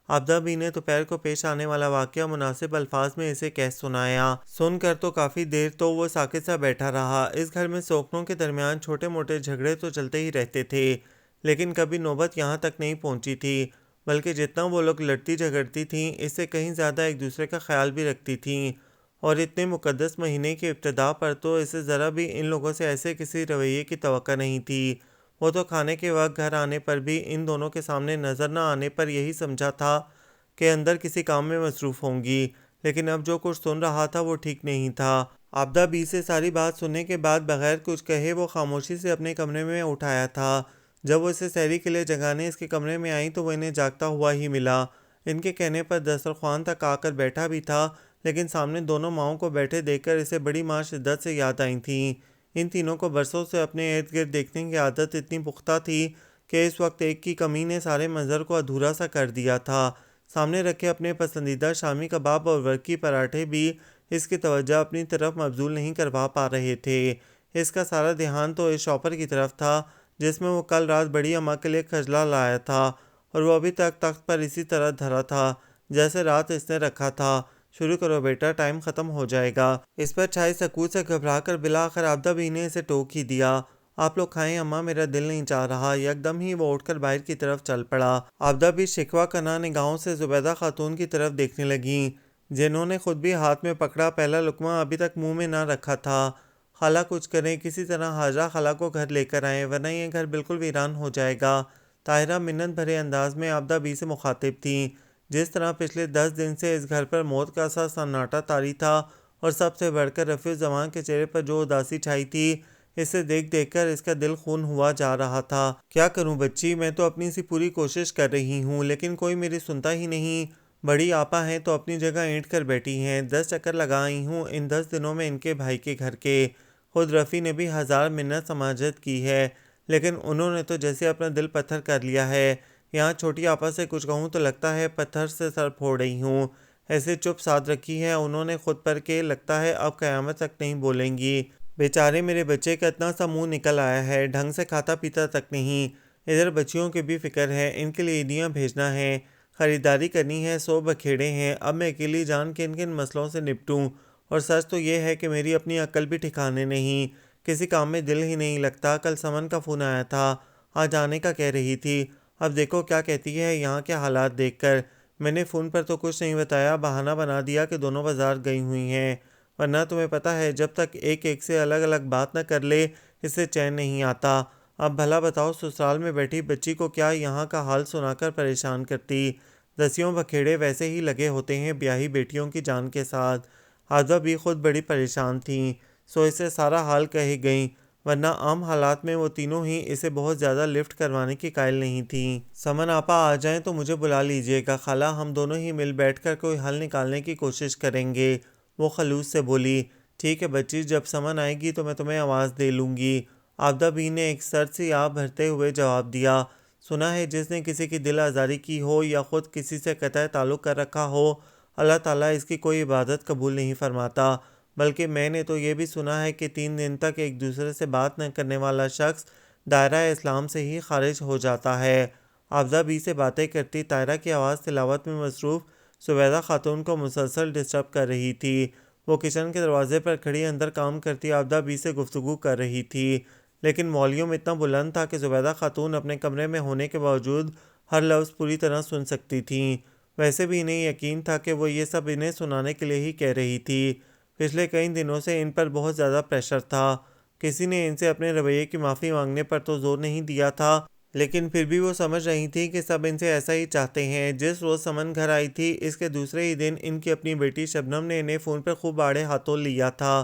عابدہ بی نے دوپہر کو پیش آنے والا واقعہ مناسب الفاظ میں اسے کہہ سنایا۔ سن کر تو کافی دیر تو وہ ساکت سا بیٹھا رہا۔ اس گھر میں سوکنوں کے درمیان چھوٹے موٹے جھگڑے تو چلتے ہی رہتے تھے، لیکن کبھی نوبت یہاں تک نہیں پہنچی تھی، بلکہ جتنا وہ لوگ لڑتی جھگڑتی تھیں اس سے کہیں زیادہ ایک دوسرے کا خیال بھی رکھتی تھیں، اور اتنے مقدس مہینے کی ابتدا پر تو اسے ذرا بھی ان لوگوں سے ایسے کسی رویے کی توقع نہیں تھی۔ وہ تو کھانے کے وقت گھر آنے پر بھی ان دونوں کے سامنے نظر نہ آنے پر یہی سمجھا تھا کہ اندر کسی کام میں مصروف ہوں گی، لیکن اب جو کچھ سن رہا تھا وہ ٹھیک نہیں تھا۔ عابدہ بی سے ساری بات سننے کے بعد بغیر کچھ کہے وہ خاموشی سے اپنے کمرے میں اٹھایا تھا۔ جب وہ اسے سحری کے لیے جگانے اس کے کمرے میں آئیں تو وہ انہیں جاگتا ہوا ہی ملا۔ ان کے کہنے پر دسترخوان تک آ کر بیٹھا بھی تھا، لیکن سامنے دونوں ماؤں کو بیٹھے دیکھ کر اسے بڑی ماں شدت سے یاد آئی تھیں۔ ان تینوں کو برسوں سے اپنے ارد گرد دیکھنے کی عادت اتنی پختہ تھی کہ اس وقت ایک کی کمی نے سارے منظر کو ادھورا سا کر دیا تھا۔ سامنے رکھے اپنے پسندیدہ شامی کباب اور ورکی پراٹھے بھی اس کی توجہ اپنی طرف مبذول نہیں کروا پا رہے تھے۔ اس کا سارا دھیان تو اس شاپر کی طرف تھا جس میں وہ کل رات بڑی اماں کے لیے کھجلا لایا تھا، اور وہ ابھی تک تخت پر اسی طرح دھرا تھا جیسے رات اس نے رکھا تھا۔ شروع کرو بیٹا، ٹائم ختم ہو جائے گا۔ اس پر چھائی سکوت سے گھبرا کر بالآخر عابدہ بی نے اسے ٹوک ہی دیا۔ آپ لوگ کھائیں اماں، میرا دل نہیں چاہ رہا۔ یکدم ہی وہ اٹھ کر باہر کی طرف چل پڑا۔ عابدہ بی شکوہ کناں نگاہوں سے زبیدہ خاتون کی طرف دیکھنے لگیں، جنہوں نے خود بھی ہاتھ میں پکڑا پہلا لقمہ ابھی تک منہ میں نہ رکھا تھا۔ خالہ کچھ کریں، کسی طرح حاجرہ خالہ کو گھر لے کر آئیں، ورنہ یہ گھر بالکل ویران ہو جائے گا۔ طاہرہ منت بھرے انداز میں عابدہ بی سے مخاطب تھیں۔ جس طرح پچھلے 10 دن سے اس گھر پر موت کا سا سناٹا طاری تھا، اور سب سے بڑھ کر رفیع الزمان کے چہرے پر جو اداسی چھائی تھی، اسے دیکھ دیکھ کر اس کا دل خون ہوا جا رہا تھا۔ کیا کروں بچی، میں تو اپنی سی پوری کوشش کر رہی ہوں، لیکن کوئی میری سنتا ہی نہیں۔ بڑی آپا ہیں تو اپنی جگہ اینٹ کر بیٹھی ہیں، 10 چکر لگا آئی ہوں ان 10 دنوں میں ان کے بھائی کے گھر کے۔ خود رفیع نے بھی 1000 منت سماجت کی ہے، لیکن انہوں نے تو جیسے اپنا دل پتھر کر لیا ہے۔ یہاں چھوٹی آپا سے کچھ کہوں تو لگتا ہے پتھر سے سر پھوڑ رہی ہوں۔ ایسے چپ سادھ رکھی ہے انہوں نے خود پر کہ لگتا ہے اب قیامت تک نہیں بولیں گی۔ بیچارے میرے بچے کا اتنا سا منہ نکل آیا ہے، ڈھنگ سے کھاتا پیتا تک نہیں۔ ادھر بچیوں کی بھی فکر ہے، ان کے لیے عیدیاں بھیجنا ہے، خریداری کرنی ہے، 100 بکھیڑے ہیں۔ اب میں اکیلی جان کن کن مسئلوں سے نپٹوں، اور سچ تو یہ ہے کہ میری اپنی عقل بھی ٹھکانے نہیں، کسی کام میں دل ہی نہیں لگتا۔ کل سمن کا فون آیا تھا، آج آنے کا کہہ رہی تھی، اب دیکھو کیا کہتی ہے یہاں کے حالات دیکھ کر۔ میں نے فون پر تو کچھ نہیں بتایا، بہانہ بنا دیا کہ دونوں بازار گئی ہوئی ہیں، ورنہ تمہیں پتہ ہے جب تک ایک ایک سے الگ الگ بات نہ کر لے اس سے چین نہیں آتا۔ اب بھلا بتاؤ، سسرال میں بیٹھی بچی کو کیا یہاں کا حال سنا کر پریشان کرتی؟ دسیوں بکھیڑے ویسے ہی لگے ہوتے ہیں بیاہی بیٹیوں کی جان کے ساتھ۔ عابدہ بھی خود بڑی پریشان تھیں، سو اسے سارا حال کہی گئیں، ورنہ عام حالات میں وہ تینوں ہی اسے بہت زیادہ لفٹ کروانے کی قائل نہیں تھیں۔ سمن آپا آ جائیں تو مجھے بلا لیجیے گا خالہ، ہم دونوں ہی مل بیٹھ کر کوئی حل نکالنے کی کوشش کریں گے، وہ خلوص سے بولی۔ ٹھیک ہے بچی، جب سمن آئے گی تو میں تمہیں آواز دے لوں گی، عابدہ بی نے ایک سرد سی آہ بھرتے ہوئے جواب دیا۔ سنا ہے جس نے کسی کی دل آزاری کی ہو یا خود کسی سے قطع تعلق کر رکھا ہو، اللہ تعالیٰ اس کی کوئی عبادت قبول نہیں فرماتا، بلکہ میں نے تو یہ بھی سنا ہے کہ 3 دن تک ایک دوسرے سے بات نہ کرنے والا شخص دائرہ اسلام سے ہی خارج ہو جاتا ہے۔ عابدہ بی سے باتیں کرتی طاہرہ کی آواز تلاوت میں مصروف زبیدہ خاتون کو مسلسل ڈسٹرب کر رہی تھی۔ وہ کچن کے دروازے پر کھڑی اندر کام کرتی عابدہ بی سے گفتگو کر رہی تھی، لیکن والیوم اتنا بلند تھا کہ زبیدہ خاتون اپنے کمرے میں ہونے کے باوجود ہر لفظ پوری طرح سن سکتی تھیں۔ ویسے بھی انہیں یقین تھا کہ وہ یہ سب انہیں سنانے کے لیے ہی کہہ رہی تھی۔ پچھلے کئی دنوں سے ان پر بہت زیادہ پریشر تھا، کسی نے ان سے اپنے رویے کی معافی مانگنے پر تو زور نہیں دیا تھا، لیکن پھر بھی وہ سمجھ رہی تھی کہ سب ان سے ایسا ہی چاہتے ہیں۔ جس روز سمن گھر آئی تھی اس کے دوسرے ہی دن ان کی اپنی بیٹی شبنم نے انہیں فون پر خوب آڑے ہاتھوں لیا تھا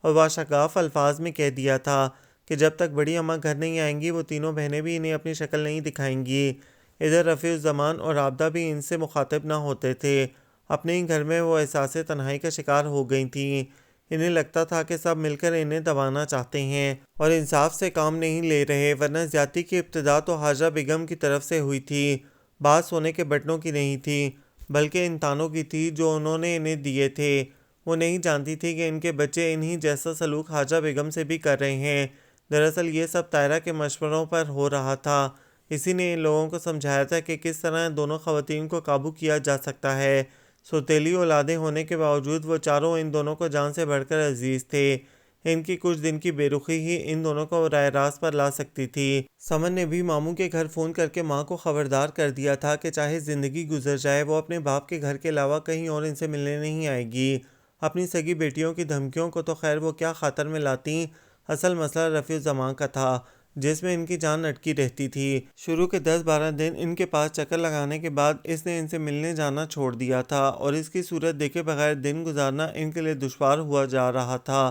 اور باشگاف الفاظ میں کہہ دیا تھا کہ جب تک بڑی اماں گھر نہیں آئیں گی وہ تینوں بہنیں بھی انہیں اپنی شکل نہیں دکھائیں گی۔ ادھر رفیع الزمان اور عابدہ بھی ان سے مخاطب نہ ہوتے تھے، اپنے ہی گھر میں وہ احساس تنہائی کا شکار ہو گئی تھیں۔ انہیں لگتا تھا کہ سب مل کر انہیں دبانا چاہتے ہیں اور انصاف سے کام نہیں لے رہے، ورنہ زیادتی کی ابتدا تو حاجہ بیگم کی طرف سے ہوئی تھی، بات سونے کے بٹنوں کی نہیں تھی، بلکہ ان تانوں کی تھی جو انہوں نے انہیں دیے تھے۔ وہ نہیں جانتی تھی کہ ان کے بچے انہی جیسا سلوک حاجہ بیگم سے بھی کر رہے ہیں۔ دراصل یہ سب طاہرہ کے مشوروں پر ہو رہا تھا، اسی نے ان لوگوں کو سمجھایا تھا کہ کس طرح دونوں خواتین کو قابو کیا جا سکتا ہے۔ سوتیلی اولادیں ہونے کے باوجود وہ چاروں ان دونوں کو جان سے بڑھ کر عزیز تھے، ان کی کچھ دن کی بے رخی ہی ان دونوں کو راہ راست پر لا سکتی تھی۔ سمن نے بھی ماموں کے گھر فون کر کے ماں کو خبردار کر دیا تھا کہ چاہے زندگی گزر جائے وہ اپنے باپ کے گھر کے علاوہ کہیں اور ان سے ملنے نہیں آئے گی۔ اپنی سگی بیٹیوں کی دھمکیوں کو تو خیر وہ کیا خاطر میں لاتی، اصل مسئلہ رفیع الزمان کا تھا جس میں ان کی جان اٹکی رہتی تھی۔ شروع کے 10-12 دن ان کے پاس چکر لگانے کے بعد اس نے ان سے ملنے جانا چھوڑ دیا تھا اور اس کی صورت دیکھے بغیر دن گزارنا ان کے لیے دشوار ہوا جا رہا تھا۔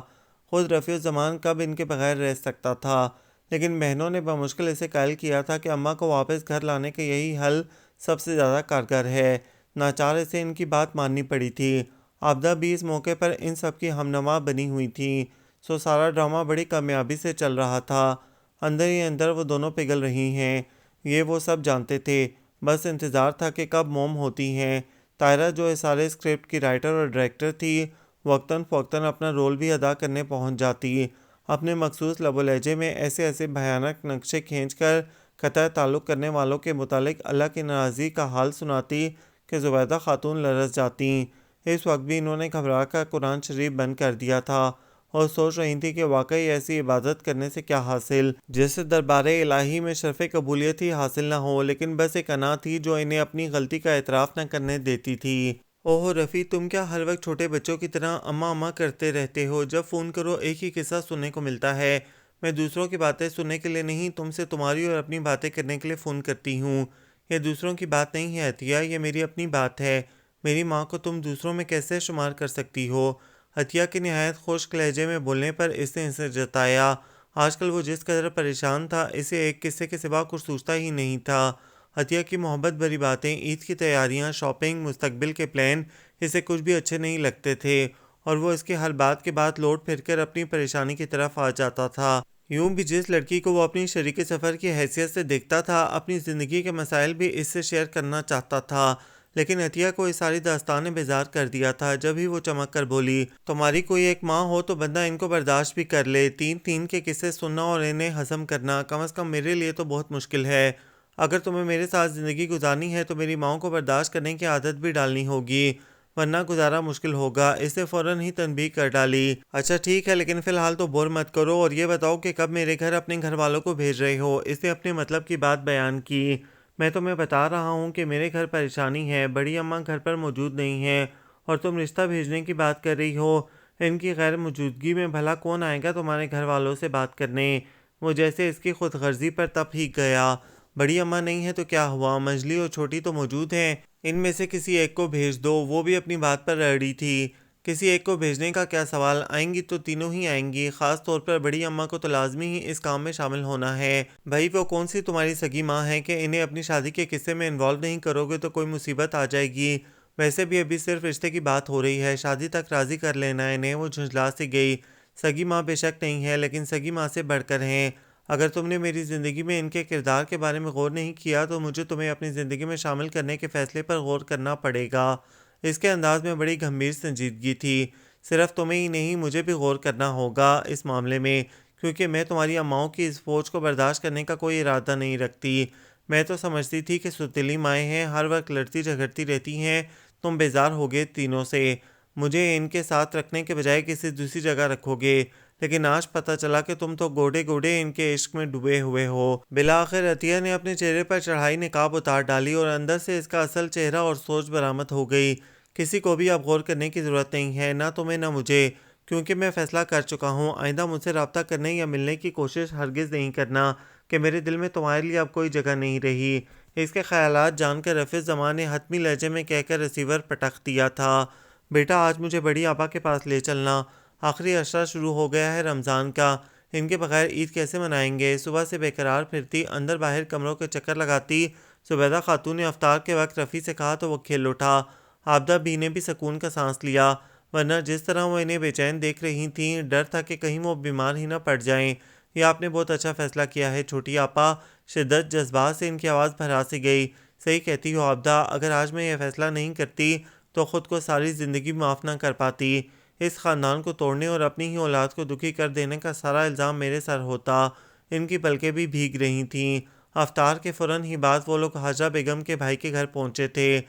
خود رفیع الزمان کب ان کے بغیر رہ سکتا تھا، لیکن بہنوں نے بمشکل اسے قائل کیا تھا کہ اماں کو واپس گھر لانے کا یہی حل سب سے زیادہ کارگر ہے۔ ناچار اسے ان کی بات ماننی پڑی تھی۔ عابدہ بھی اس موقع پر ان سب کی ہمنوا بنی ہوئی تھیں، سو سارا ڈرامہ بڑی کامیابی سے چل رہا تھا۔ اندر ہی اندر وہ دونوں پگھل رہی ہیں، یہ وہ سب جانتے تھے، بس انتظار تھا کہ کب موم ہوتی ہیں۔ طاہرہ جو اس سارے اسکرپٹ کی رائٹر اور ڈائریکٹر تھی، وقتاً فوقتاً اپنا رول بھی ادا کرنے پہنچ جاتی، اپنے مخصوص لب و لہجے میں ایسے ایسے بھیانک نقشے کھینچ کر قطع تعلق کرنے والوں کے متعلق اللہ کی ناراضی کا حال سناتی کہ زبیدہ خاتون لرز جاتیں۔ اس وقت بھی انہوں نے گھبرا کر قرآن شریف بند کر دیا تھا اور سوچ رہی تھی کہ واقعی ایسی عبادت کرنے سے کیا حاصل، جس سے دربار الہی میں شرف قبولیت ہی حاصل نہ ہو، لیکن بس ایک انا تھی جو انہیں اپنی غلطی کا اعتراف نہ کرنے دیتی تھی۔ اوہ رفیع، تم کیا ہر وقت چھوٹے بچوں کی طرح اماں اماں کرتے رہتے ہو؟ جب فون کرو ایک ہی قصہ سننے کو ملتا ہے۔ میں دوسروں کی باتیں سننے کے لیے نہیں، تم سے تمہاری اور اپنی باتیں کرنے کے لیے فون کرتی ہوں۔ یہ دوسروں کی بات نہیں ہے عطیہ، یہ میری اپنی بات ہے۔ میری ماں کو تم دوسروں میں کیسے شمار کر سکتی ہو؟ عطیہ کے نہایت خشک لہجے میں بولنے پر اس نے اسے جتایا۔ آج کل وہ جس قدر پریشان تھا اسے ایک قصے کے سوا کچھ سوچتا ہی نہیں تھا۔ عطیہ کی محبت بھری باتیں، عید کی تیاریاں، شاپنگ، مستقبل کے پلان اسے کچھ بھی اچھے نہیں لگتے تھے اور وہ اس کے ہر بات کے بعد لوٹ پھر کر اپنی پریشانی کی طرف آ جاتا تھا۔ یوں بھی جس لڑکی کو وہ اپنی شریک سفر کی حیثیت سے دیکھتا تھا اپنی زندگی کے مسائل بھی اس سے شیئر کرنا چاہتا تھا، لیکن عطیہ کو اس ساری داستان نے بیزار کر دیا تھا۔ جب ہی وہ چمک کر بولی، تمہاری کوئی ایک ماں ہو تو بندہ ان کو برداشت بھی کر لے، 3 کے قصے سننا اور انہیں ہضم کرنا کم از کم میرے لیے تو بہت مشکل ہے۔ اگر تمہیں میرے ساتھ زندگی گزارنی ہے تو میری ماں کو برداشت کرنے کی عادت بھی ڈالنی ہوگی، ورنہ گزارا مشکل ہوگا۔ اس نے فوراً ہی تنبیہ کر ڈالی۔ اچھا ٹھیک ہے، لیکن فی الحال تو بور مت کرو اور یہ بتاؤ کہ کب میرے گھر اپنے گھر والوں کو بھیج رہے ہو؟ اس نے اپنے مطلب کی بات بیان کی۔ میں تمہیں بتا رہا ہوں کہ میرے گھر پریشانی ہے، بڑی اماں گھر پر موجود نہیں ہیں اور تم رشتہ بھیجنے کی بات کر رہی ہو۔ ان کی غیر موجودگی میں بھلا کون آئے گا تمہارے گھر والوں سے بات کرنے؟ وہ جیسے اس کی خود غرضی پر تپ ہی گیا۔ بڑی اماں نہیں ہے تو کیا ہوا، منجلی اور چھوٹی تو موجود ہیں۔ ان میں سے کسی ایک کو بھیج دو، وہ بھی اپنی بات پر اڑی تھی۔ کسی ایک کو بھیجنے کا کیا سوال، آئیں گی تو تینوں ہی آئیں گی، خاص طور پر بڑی اماں کو تو لازمی ہی اس کام میں شامل ہونا ہے۔ بھائی وہ کون سی تمہاری سگی ماں ہے کہ انہیں اپنی شادی کے قصے میں انوالو نہیں کرو گے تو کوئی مصیبت آ جائے گی۔ ویسے بھی ابھی صرف رشتے کی بات ہو رہی ہے، شادی تک راضی کر لینا انہیں۔ وہ جھنجھلا سی گئی۔ سگی ماں بے شک نہیں ہے، لیکن سگی ماں سے بڑھ کر ہیں۔ اگر تم نے میری زندگی میں ان کے کردار کے بارے میں غور نہیں کیا تو مجھے تمہیں اپنی زندگی میں شامل کرنے کے فیصلے پر غور کرنا پڑے گا۔ اس کے انداز میں بڑی گمبھیر سنجیدگی تھی۔ صرف تمہیں ہی نہیں، مجھے بھی غور کرنا ہوگا اس معاملے میں، کیونکہ میں تمہاری اماؤں کی اس فوج کو برداشت کرنے کا کوئی ارادہ نہیں رکھتی۔ میں تو سمجھتی تھی کہ سوتیلی مائیں ہیں، ہر وقت لڑتی جھگڑتی رہتی ہیں، تم بیزار ہوگے تینوں سے، مجھے ان کے ساتھ رکھنے کے بجائے کسی دوسری جگہ رکھو گے، لیکن آج پتہ چلا کہ تم تو گوڑے گوڑے ان کے عشق میں ڈوبے ہوئے ہو۔ بالآخر عطیہ نے اپنے چہرے پر چڑھائی نقاب اتار ڈالی اور اندر سے اس کا اصل چہرہ اور سوچ برآمد ہو گئی۔ کسی کو بھی اب غور کرنے کی ضرورت نہیں ہے، نہ تمہیں نہ مجھے، کیونکہ میں فیصلہ کر چکا ہوں۔ آئندہ مجھ سے رابطہ کرنے یا ملنے کی کوشش ہرگز نہیں کرنا، کہ میرے دل میں تمہارے لیے اب کوئی جگہ نہیں رہی۔ اس کے خیالات جان کر رفیع زمان نے حتمی لہجے میں کہہ کر ریسیور پٹخ دیا تھا۔ بیٹا آج مجھے بڑی آپا کے پاس لے چلنا، آخری عشرہ شروع ہو گیا ہے رمضان کا، ان کے بغیر عید کیسے منائیں گے؟ صبح سے بے قرار پھرتی، اندر باہر کمروں کے چکر لگاتی زبیدہ خاتون نے افطار کے وقت رفیع سے کہا تو وہ کھل اٹھا۔ عابدہ بی نے بھی سکون کا سانس لیا، ورنہ جس طرح وہ انہیں بے چین دیکھ رہی تھیں، ڈر تھا کہ کہیں وہ بیمار ہی نہ پڑ جائیں۔ یہ آپ نے بہت اچھا فیصلہ کیا ہے چھوٹی آپا، شدت جذبات سے ان کی آواز بھرا سی گئی۔ صحیح کہتی ہو عابدہ، اگر آج میں یہ فیصلہ نہیں کرتی تو خود کو ساری زندگی معاف نہ کر پاتی۔ اس خاندان کو توڑنے اور اپنی ہی اولاد کو دکھی کر دینے کا سارا الزام میرے سر ہوتا۔ ان کی پلکیں بھی بھیگ رہی تھیں۔ افطار کے فوراً ہی بعد وہ لوگ حاجرہ بیگم کے بھائی کے گھر پہنچے تھے۔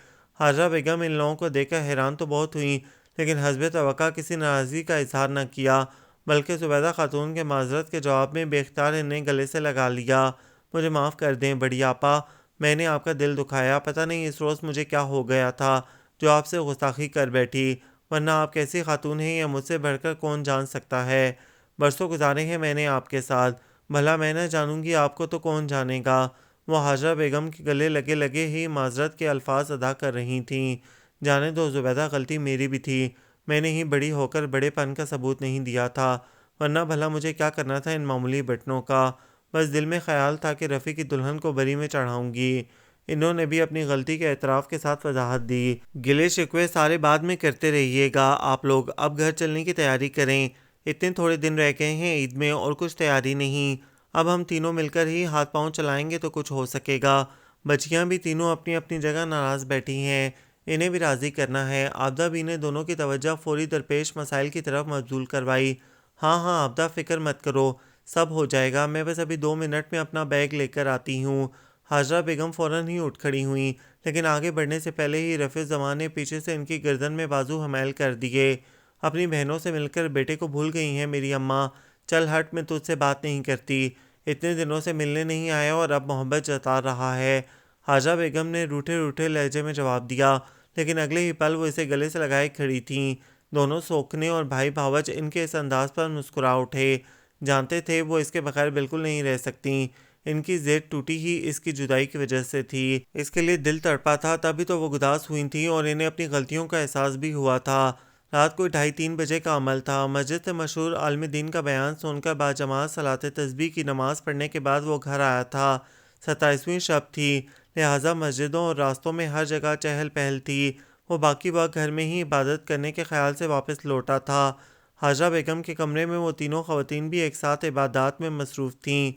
حاجرہ بیگم ان لوگوں کو دیکھ کر حیران تو بہت ہوئیں، لیکن حسب توقع کسی ناراضگی کا اظہار نہ کیا، بلکہ زبیدہ خاتون کے معذرت کے جواب میں بے اختیار انہیں گلے سے لگا لیا۔ مجھے معاف کر دیں بڑی آپا، میں نے آپ کا دل دکھایا، پتہ نہیں اس روز مجھے کیا ہو گیا تھا جو آپ سے گستاخی کر بیٹھی، ورنہ آپ کیسی خاتون ہیں یہ مجھ سے بڑھ کر کون جان سکتا ہے۔ برسوں گزارے ہیں میں نے آپ کے ساتھ، بھلا میں نہ جانوں گی آپ کو تو کون جانے گا۔ وہ حاجرہ بیگم کے گلے لگے لگے ہی معذرت کے الفاظ ادا کر رہی تھیں۔ جانے دو زبیدہ، غلطی میری بھی تھی، میں نے ہی بڑی ہو کر بڑے پن کا ثبوت نہیں دیا تھا، ورنہ بھلا مجھے کیا کرنا تھا ان معمولی بٹنوں کا، بس دل میں خیال تھا کہ رفیع کی دلہن کو بری میں چڑھاؤں گی۔ انہوں نے بھی اپنی غلطی کے اعتراف کے ساتھ وضاحت دی۔ گلے شکوے سارے بعد میں کرتے رہیے گا آپ لوگ، اب گھر چلنے کی تیاری کریں، اتنے تھوڑے دن رہ گئے ہیں عید میں اور کچھ تیاری نہیں، اب ہم تینوں مل کر ہی ہاتھ پاؤں چلائیں گے تو کچھ ہو سکے گا۔ بچیاں بھی تینوں اپنی اپنی جگہ ناراض بیٹھی ہیں، انہیں بھی راضی کرنا ہے۔ عابدہ بی نے دونوں کی توجہ فوری درپیش مسائل کی طرف مبذول کروائی۔ ہاں ہاں عابدہ، فکر مت کرو، سب ہو جائے گا، میں بس ابھی 2 منٹ میں اپنا بیگ لے کر آتی ہوں۔ حاجرہ بیگم فوراً ہی اٹھ کھڑی ہوئیں، لیکن آگے بڑھنے سے پہلے ہی رفیع زمان نے پیچھے سے ان کی گردن میں بازو حمیل کر دیے۔ اپنی بہنوں سے مل کر بیٹے کو بھول گئی ہیں میری اماں، چل ہٹ، میں تجھ سے بات نہیں کرتی، اتنے دنوں سے ملنے نہیں آیا اور اب محبت جتا رہا ہے۔ حاجرہ بیگم نے روٹھے روٹھے لہجے میں جواب دیا، لیکن اگلے ہی پل وہ اسے گلے سے لگائے کھڑی تھیں۔ دونوں سوکھنے اور بھائی بھاوج ان کے اس انداز پر مسکرا اٹھے، جانتے تھے وہ اس کے بغیر بالکل نہیں رہ سکتیں، ان کی ضد ٹوٹی ہی اس کی جدائی کی وجہ سے تھی، اس کے لیے دل تڑپا تھا، تبھی تو وہ گداس ہوئی تھیں اور انہیں اپنی غلطیوں کا احساس بھی ہوا تھا۔ رات کوئی 2:30 بجے کا عمل تھا۔ مسجد سے مشہور عالم دین کا بیان سن کر باجماعت صلاۃ تسبیح کی نماز پڑھنے کے بعد وہ گھر آیا تھا۔ 27ویں شب تھی، لہٰذا مسجدوں اور راستوں میں ہر جگہ چہل پہل تھی۔ وہ باقی وقت گھر میں ہی عبادت کرنے کے خیال سے واپس لوٹا تھا۔ حاجرہ بیگم کے کمرے میں وہ تینوں خواتین بھی ایک ساتھ عبادات میں مصروف تھیں۔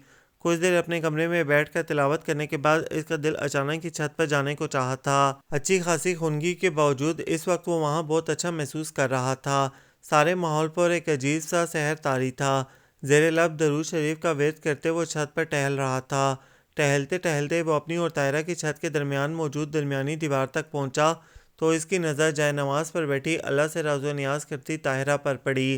کچھ دیر اپنے کمرے میں بیٹھ کر تلاوت کرنے کے بعد اس کا دل اچانک ہی چھت پر جانے کو چاہا تھا۔ اچھی خاصی خنگی کے باوجود اس وقت وہ وہاں بہت اچھا محسوس کر رہا تھا۔ سارے ماحول پر ایک عجیب سا سحر طاری تھا۔ زیر لب درود شریف کا ورد کرتے وہ چھت پر ٹہل رہا تھا۔ ٹہلتے ٹہلتے وہ اپنی اور طاہرہ کی چھت کے درمیان موجود درمیانی دیوار تک پہنچا تو اس کی نظر جائے نماز پر بیٹھی اللہ سے راز و نیاز کرتی طاہرہ پر پڑی۔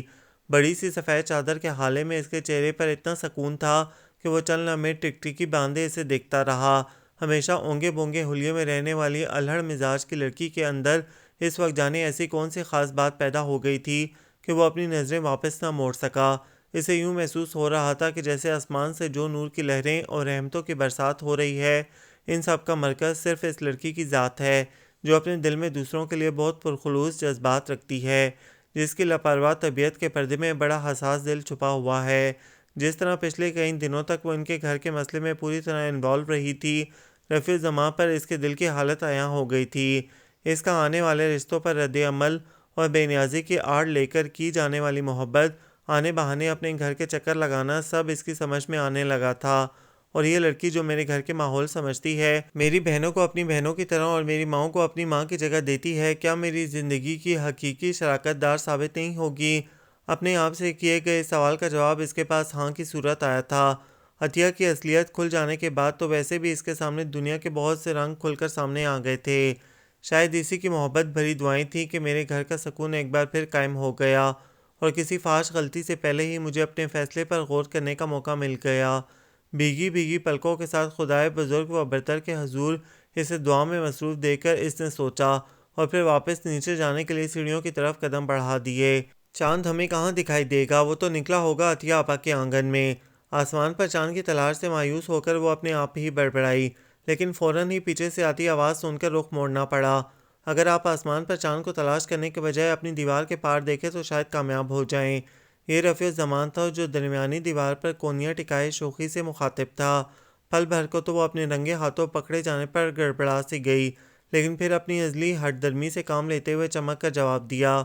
بڑی سی سفید چادر کے حالے میں اس کے چہرے پر اتنا سکون تھا کہ وہ چند لمحے ٹکٹکی باندھے اسے دیکھتا رہا۔ ہمیشہ اونگے بونگے حلیے میں رہنے والی الہڑ مزاج کی لڑکی کے اندر اس وقت جانے ایسی کون سی خاص بات پیدا ہو گئی تھی کہ وہ اپنی نظریں واپس نہ موڑ سکا۔ اسے یوں محسوس ہو رہا تھا کہ جیسے آسمان سے جو نور کی لہریں اور رحمتوں کی برسات ہو رہی ہے، ان سب کا مرکز صرف اس لڑکی کی ذات ہے۔ جو اپنے دل میں دوسروں کے لیے بہت پرخلوص جذبات رکھتی ہے، جس کی لاپرواہ طبیعت کے پردے میں بڑا حساس دل چھپا ہوا ہے۔ جس طرح پچھلے کئی دنوں تک وہ ان کے گھر کے مسئلے میں پوری طرح انوالو رہی تھی، رفیع الزماں پر اس کے دل کی حالت عیاں ہو گئی تھی۔ اس کا آنے والے رشتوں پر رد عمل اور بے نیازی کی آڑ لے کر کی جانے والی محبت، آنے بہانے اپنے گھر کے چکر لگانا، سب اس کی سمجھ میں آنے لگا تھا۔ اور یہ لڑکی جو میرے گھر کے ماحول سمجھتی ہے، میری بہنوں کو اپنی بہنوں کی طرح اور میری ماں کو اپنی ماں کی جگہ دیتی ہے، کیا میری زندگی کی حقیقی شراکت دار ثابت نہیں ہوگی؟ اپنے آپ سے کیے گئے اس سوال کا جواب اس کے پاس ہاں کی صورت آیا تھا۔ عطیہ کی اصلیت کھل جانے کے بعد تو ویسے بھی اس کے سامنے دنیا کے بہت سے رنگ کھل کر سامنے آ گئے تھے۔ شاید اسی کی محبت بھری دعائیں تھیں کہ میرے گھر کا سکون ایک بار پھر قائم ہو گیا اور کسی فحش غلطی سے پہلے ہی مجھے اپنے فیصلے پر غور کرنے کا موقع مل گیا۔ بھیگی بھیگی پلکوں کے ساتھ خدائے بزرگ و برتر کے حضور اسے دعا میں مصروف دیکھ کر اس نے سوچا اور پھر واپس نیچے جانے کے لیے سیڑھیوں کی طرف قدم بڑھا دیے۔ چاند ہمیں کہاں دکھائی دے گا؟ وہ تو نکلا ہوگا عطیہ آپا کے آنگن میں۔ آسمان پر چاند کی تلاش سے مایوس ہو کر وہ اپنے آپ ہی بڑبڑائی، لیکن فوراً ہی پیچھے سے آتی آواز سن کر رخ موڑنا پڑا۔ اگر آپ آسمان پر چاند کو تلاش کرنے کے بجائے اپنی دیوار کے پار دیکھیں تو شاید کامیاب ہو جائیں۔ یہ رفیع الزمان تھا جو درمیانی دیوار پر کونیاں ٹکائے شوخی سے مخاطب تھا۔ پل بھر کو تو وہ اپنے رنگے ہاتھوں پکڑے جانے پر گڑبڑا سی گئی، لیکن پھر اپنی ازلی ہٹ درمی سے کام لیتے ہوئے چمک کر جواب دیا،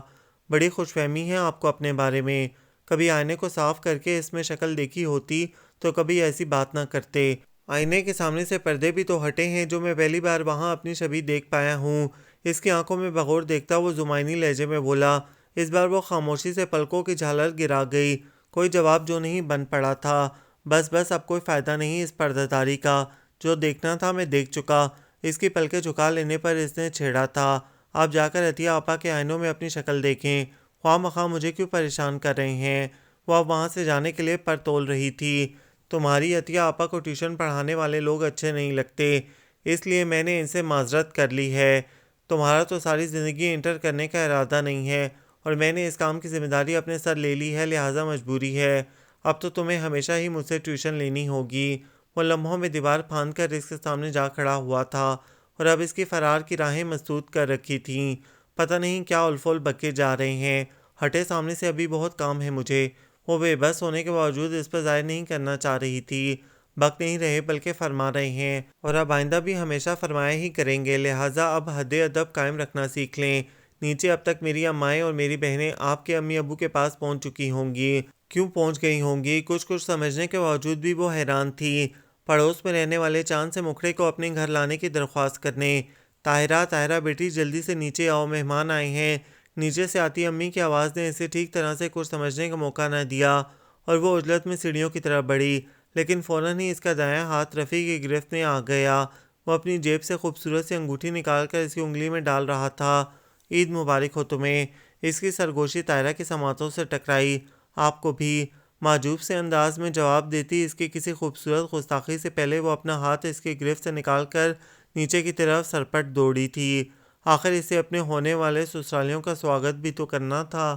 بڑی خوش فہمی ہے آپ کو اپنے بارے میں۔ کبھی آئینے کو صاف کر کے اس میں شکل دیکھی ہوتی تو کبھی ایسی بات نہ کرتے۔ آئینے کے سامنے سے پردے بھی تو ہٹے ہیں جو میں پہلی بار وہاں اپنی شبیہ دیکھ پایا ہوں۔ اس کی آنکھوں میں بغور دیکھتا وہ زمائنی لہجے میں بولا۔ اس بار وہ خاموشی سے پلکوں کی جھالر گرا گئی۔ کوئی جواب جو نہیں بن پڑا تھا۔ بس اب کوئی فائدہ نہیں اس پردہ داری کا، جو دیکھنا تھا میں دیکھ چکا۔ اس کی پلکیں جھکا لینے پر اس نے چھیڑا تھا، آپ جا کر عطیہ آپا کے آئینوں میں اپنی شکل دیکھیں، خواہ مخواہ مجھے کیوں پریشان کر رہے ہیں؟ وہ اب وہاں سے جانے کے لیے پر تول رہی تھی۔ تمہاری عطیہ آپا کو ٹیوشن پڑھانے والے لوگ اچھے نہیں لگتے، اس لیے میں نے ان سے معذرت کر لی ہے۔ تمہارا تو ساری زندگی انٹر کرنے کا ارادہ نہیں ہے اور میں نے اس کام کی ذمہ داری اپنے سر لے لی ہے، لہٰذا مجبوری ہے۔ اب تو تمہیں ہمیشہ ہی مجھ سے ٹیوشن لینی ہوگی۔ وہ لمحوں میں دیوار پھاند کر اس کے سامنے جا کھڑا ہوا تھا اور اب اس کی فرار کی راہیں مسدود کر رکھی تھیں۔ پتہ نہیں کیا الفول بکے جا رہے ہیں، ہٹے سامنے سے، ابھی بہت کام ہے مجھے۔ وہ بے بس ہونے کے باوجود اس پر ظاہر نہیں کرنا چاہ رہی تھی۔ بک نہیں رہے بلکہ فرما رہے ہیں، اور اب آئندہ بھی ہمیشہ فرمایا ہی کریں گے، لہٰذا اب حد ادب قائم رکھنا سیکھ لیں۔ نیچے اب تک میری امائیں اور میری بہنیں آپ کے امی ابو کے پاس پہنچ چکی ہوں گی۔ کیوں پہنچ گئی ہوں گی؟ کچھ سمجھنے کے باوجود بھی وہ حیران تھی۔ پڑوس میں رہنے والے چاند سے مکھڑے کو اپنے گھر لانے کی درخواست کرنے۔ طاہرہ بیٹی جلدی سے نیچے آؤ، مہمان آئے ہیں۔ نیچے سے آتی امی کی آواز نے اسے ٹھیک طرح سے کچھ سمجھنے کا موقع نہ دیا اور وہ عجلت میں سیڑھیوں کی طرف بڑھی، لیکن فوراً ہی اس کا دایاں ہاتھ رفیع کی گرفت میں آ گیا۔ وہ اپنی جیب سے خوبصورت سی انگوٹھی نکال کر اس کی انگلی میں ڈال رہا تھا۔ عید مبارک ہو تمہیں۔ اس کی سرگوشی طاہرہ کی سماعتوں سے ٹکرائی۔ آپ کو بھی، معجوب سے انداز میں جواب دیتی اس کی کسی خوبصورت گستاخی سے پہلے وہ اپنا ہاتھ اس کی گرفت سے نکال کر نیچے کی طرف سرپٹ دوڑی تھی۔ آخر اسے اپنے ہونے والے سسرالیوں کا سواگت بھی تو کرنا تھا۔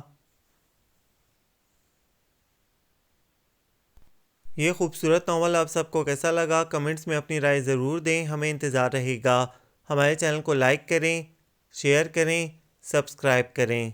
یہ خوبصورت ناول آپ سب کو کیسا لگا؟ کمنٹس میں اپنی رائے ضرور دیں، ہمیں انتظار رہے گا۔ ہمارے چینل کو لائک کریں، شیئر کریں، سبسکرائب کریں۔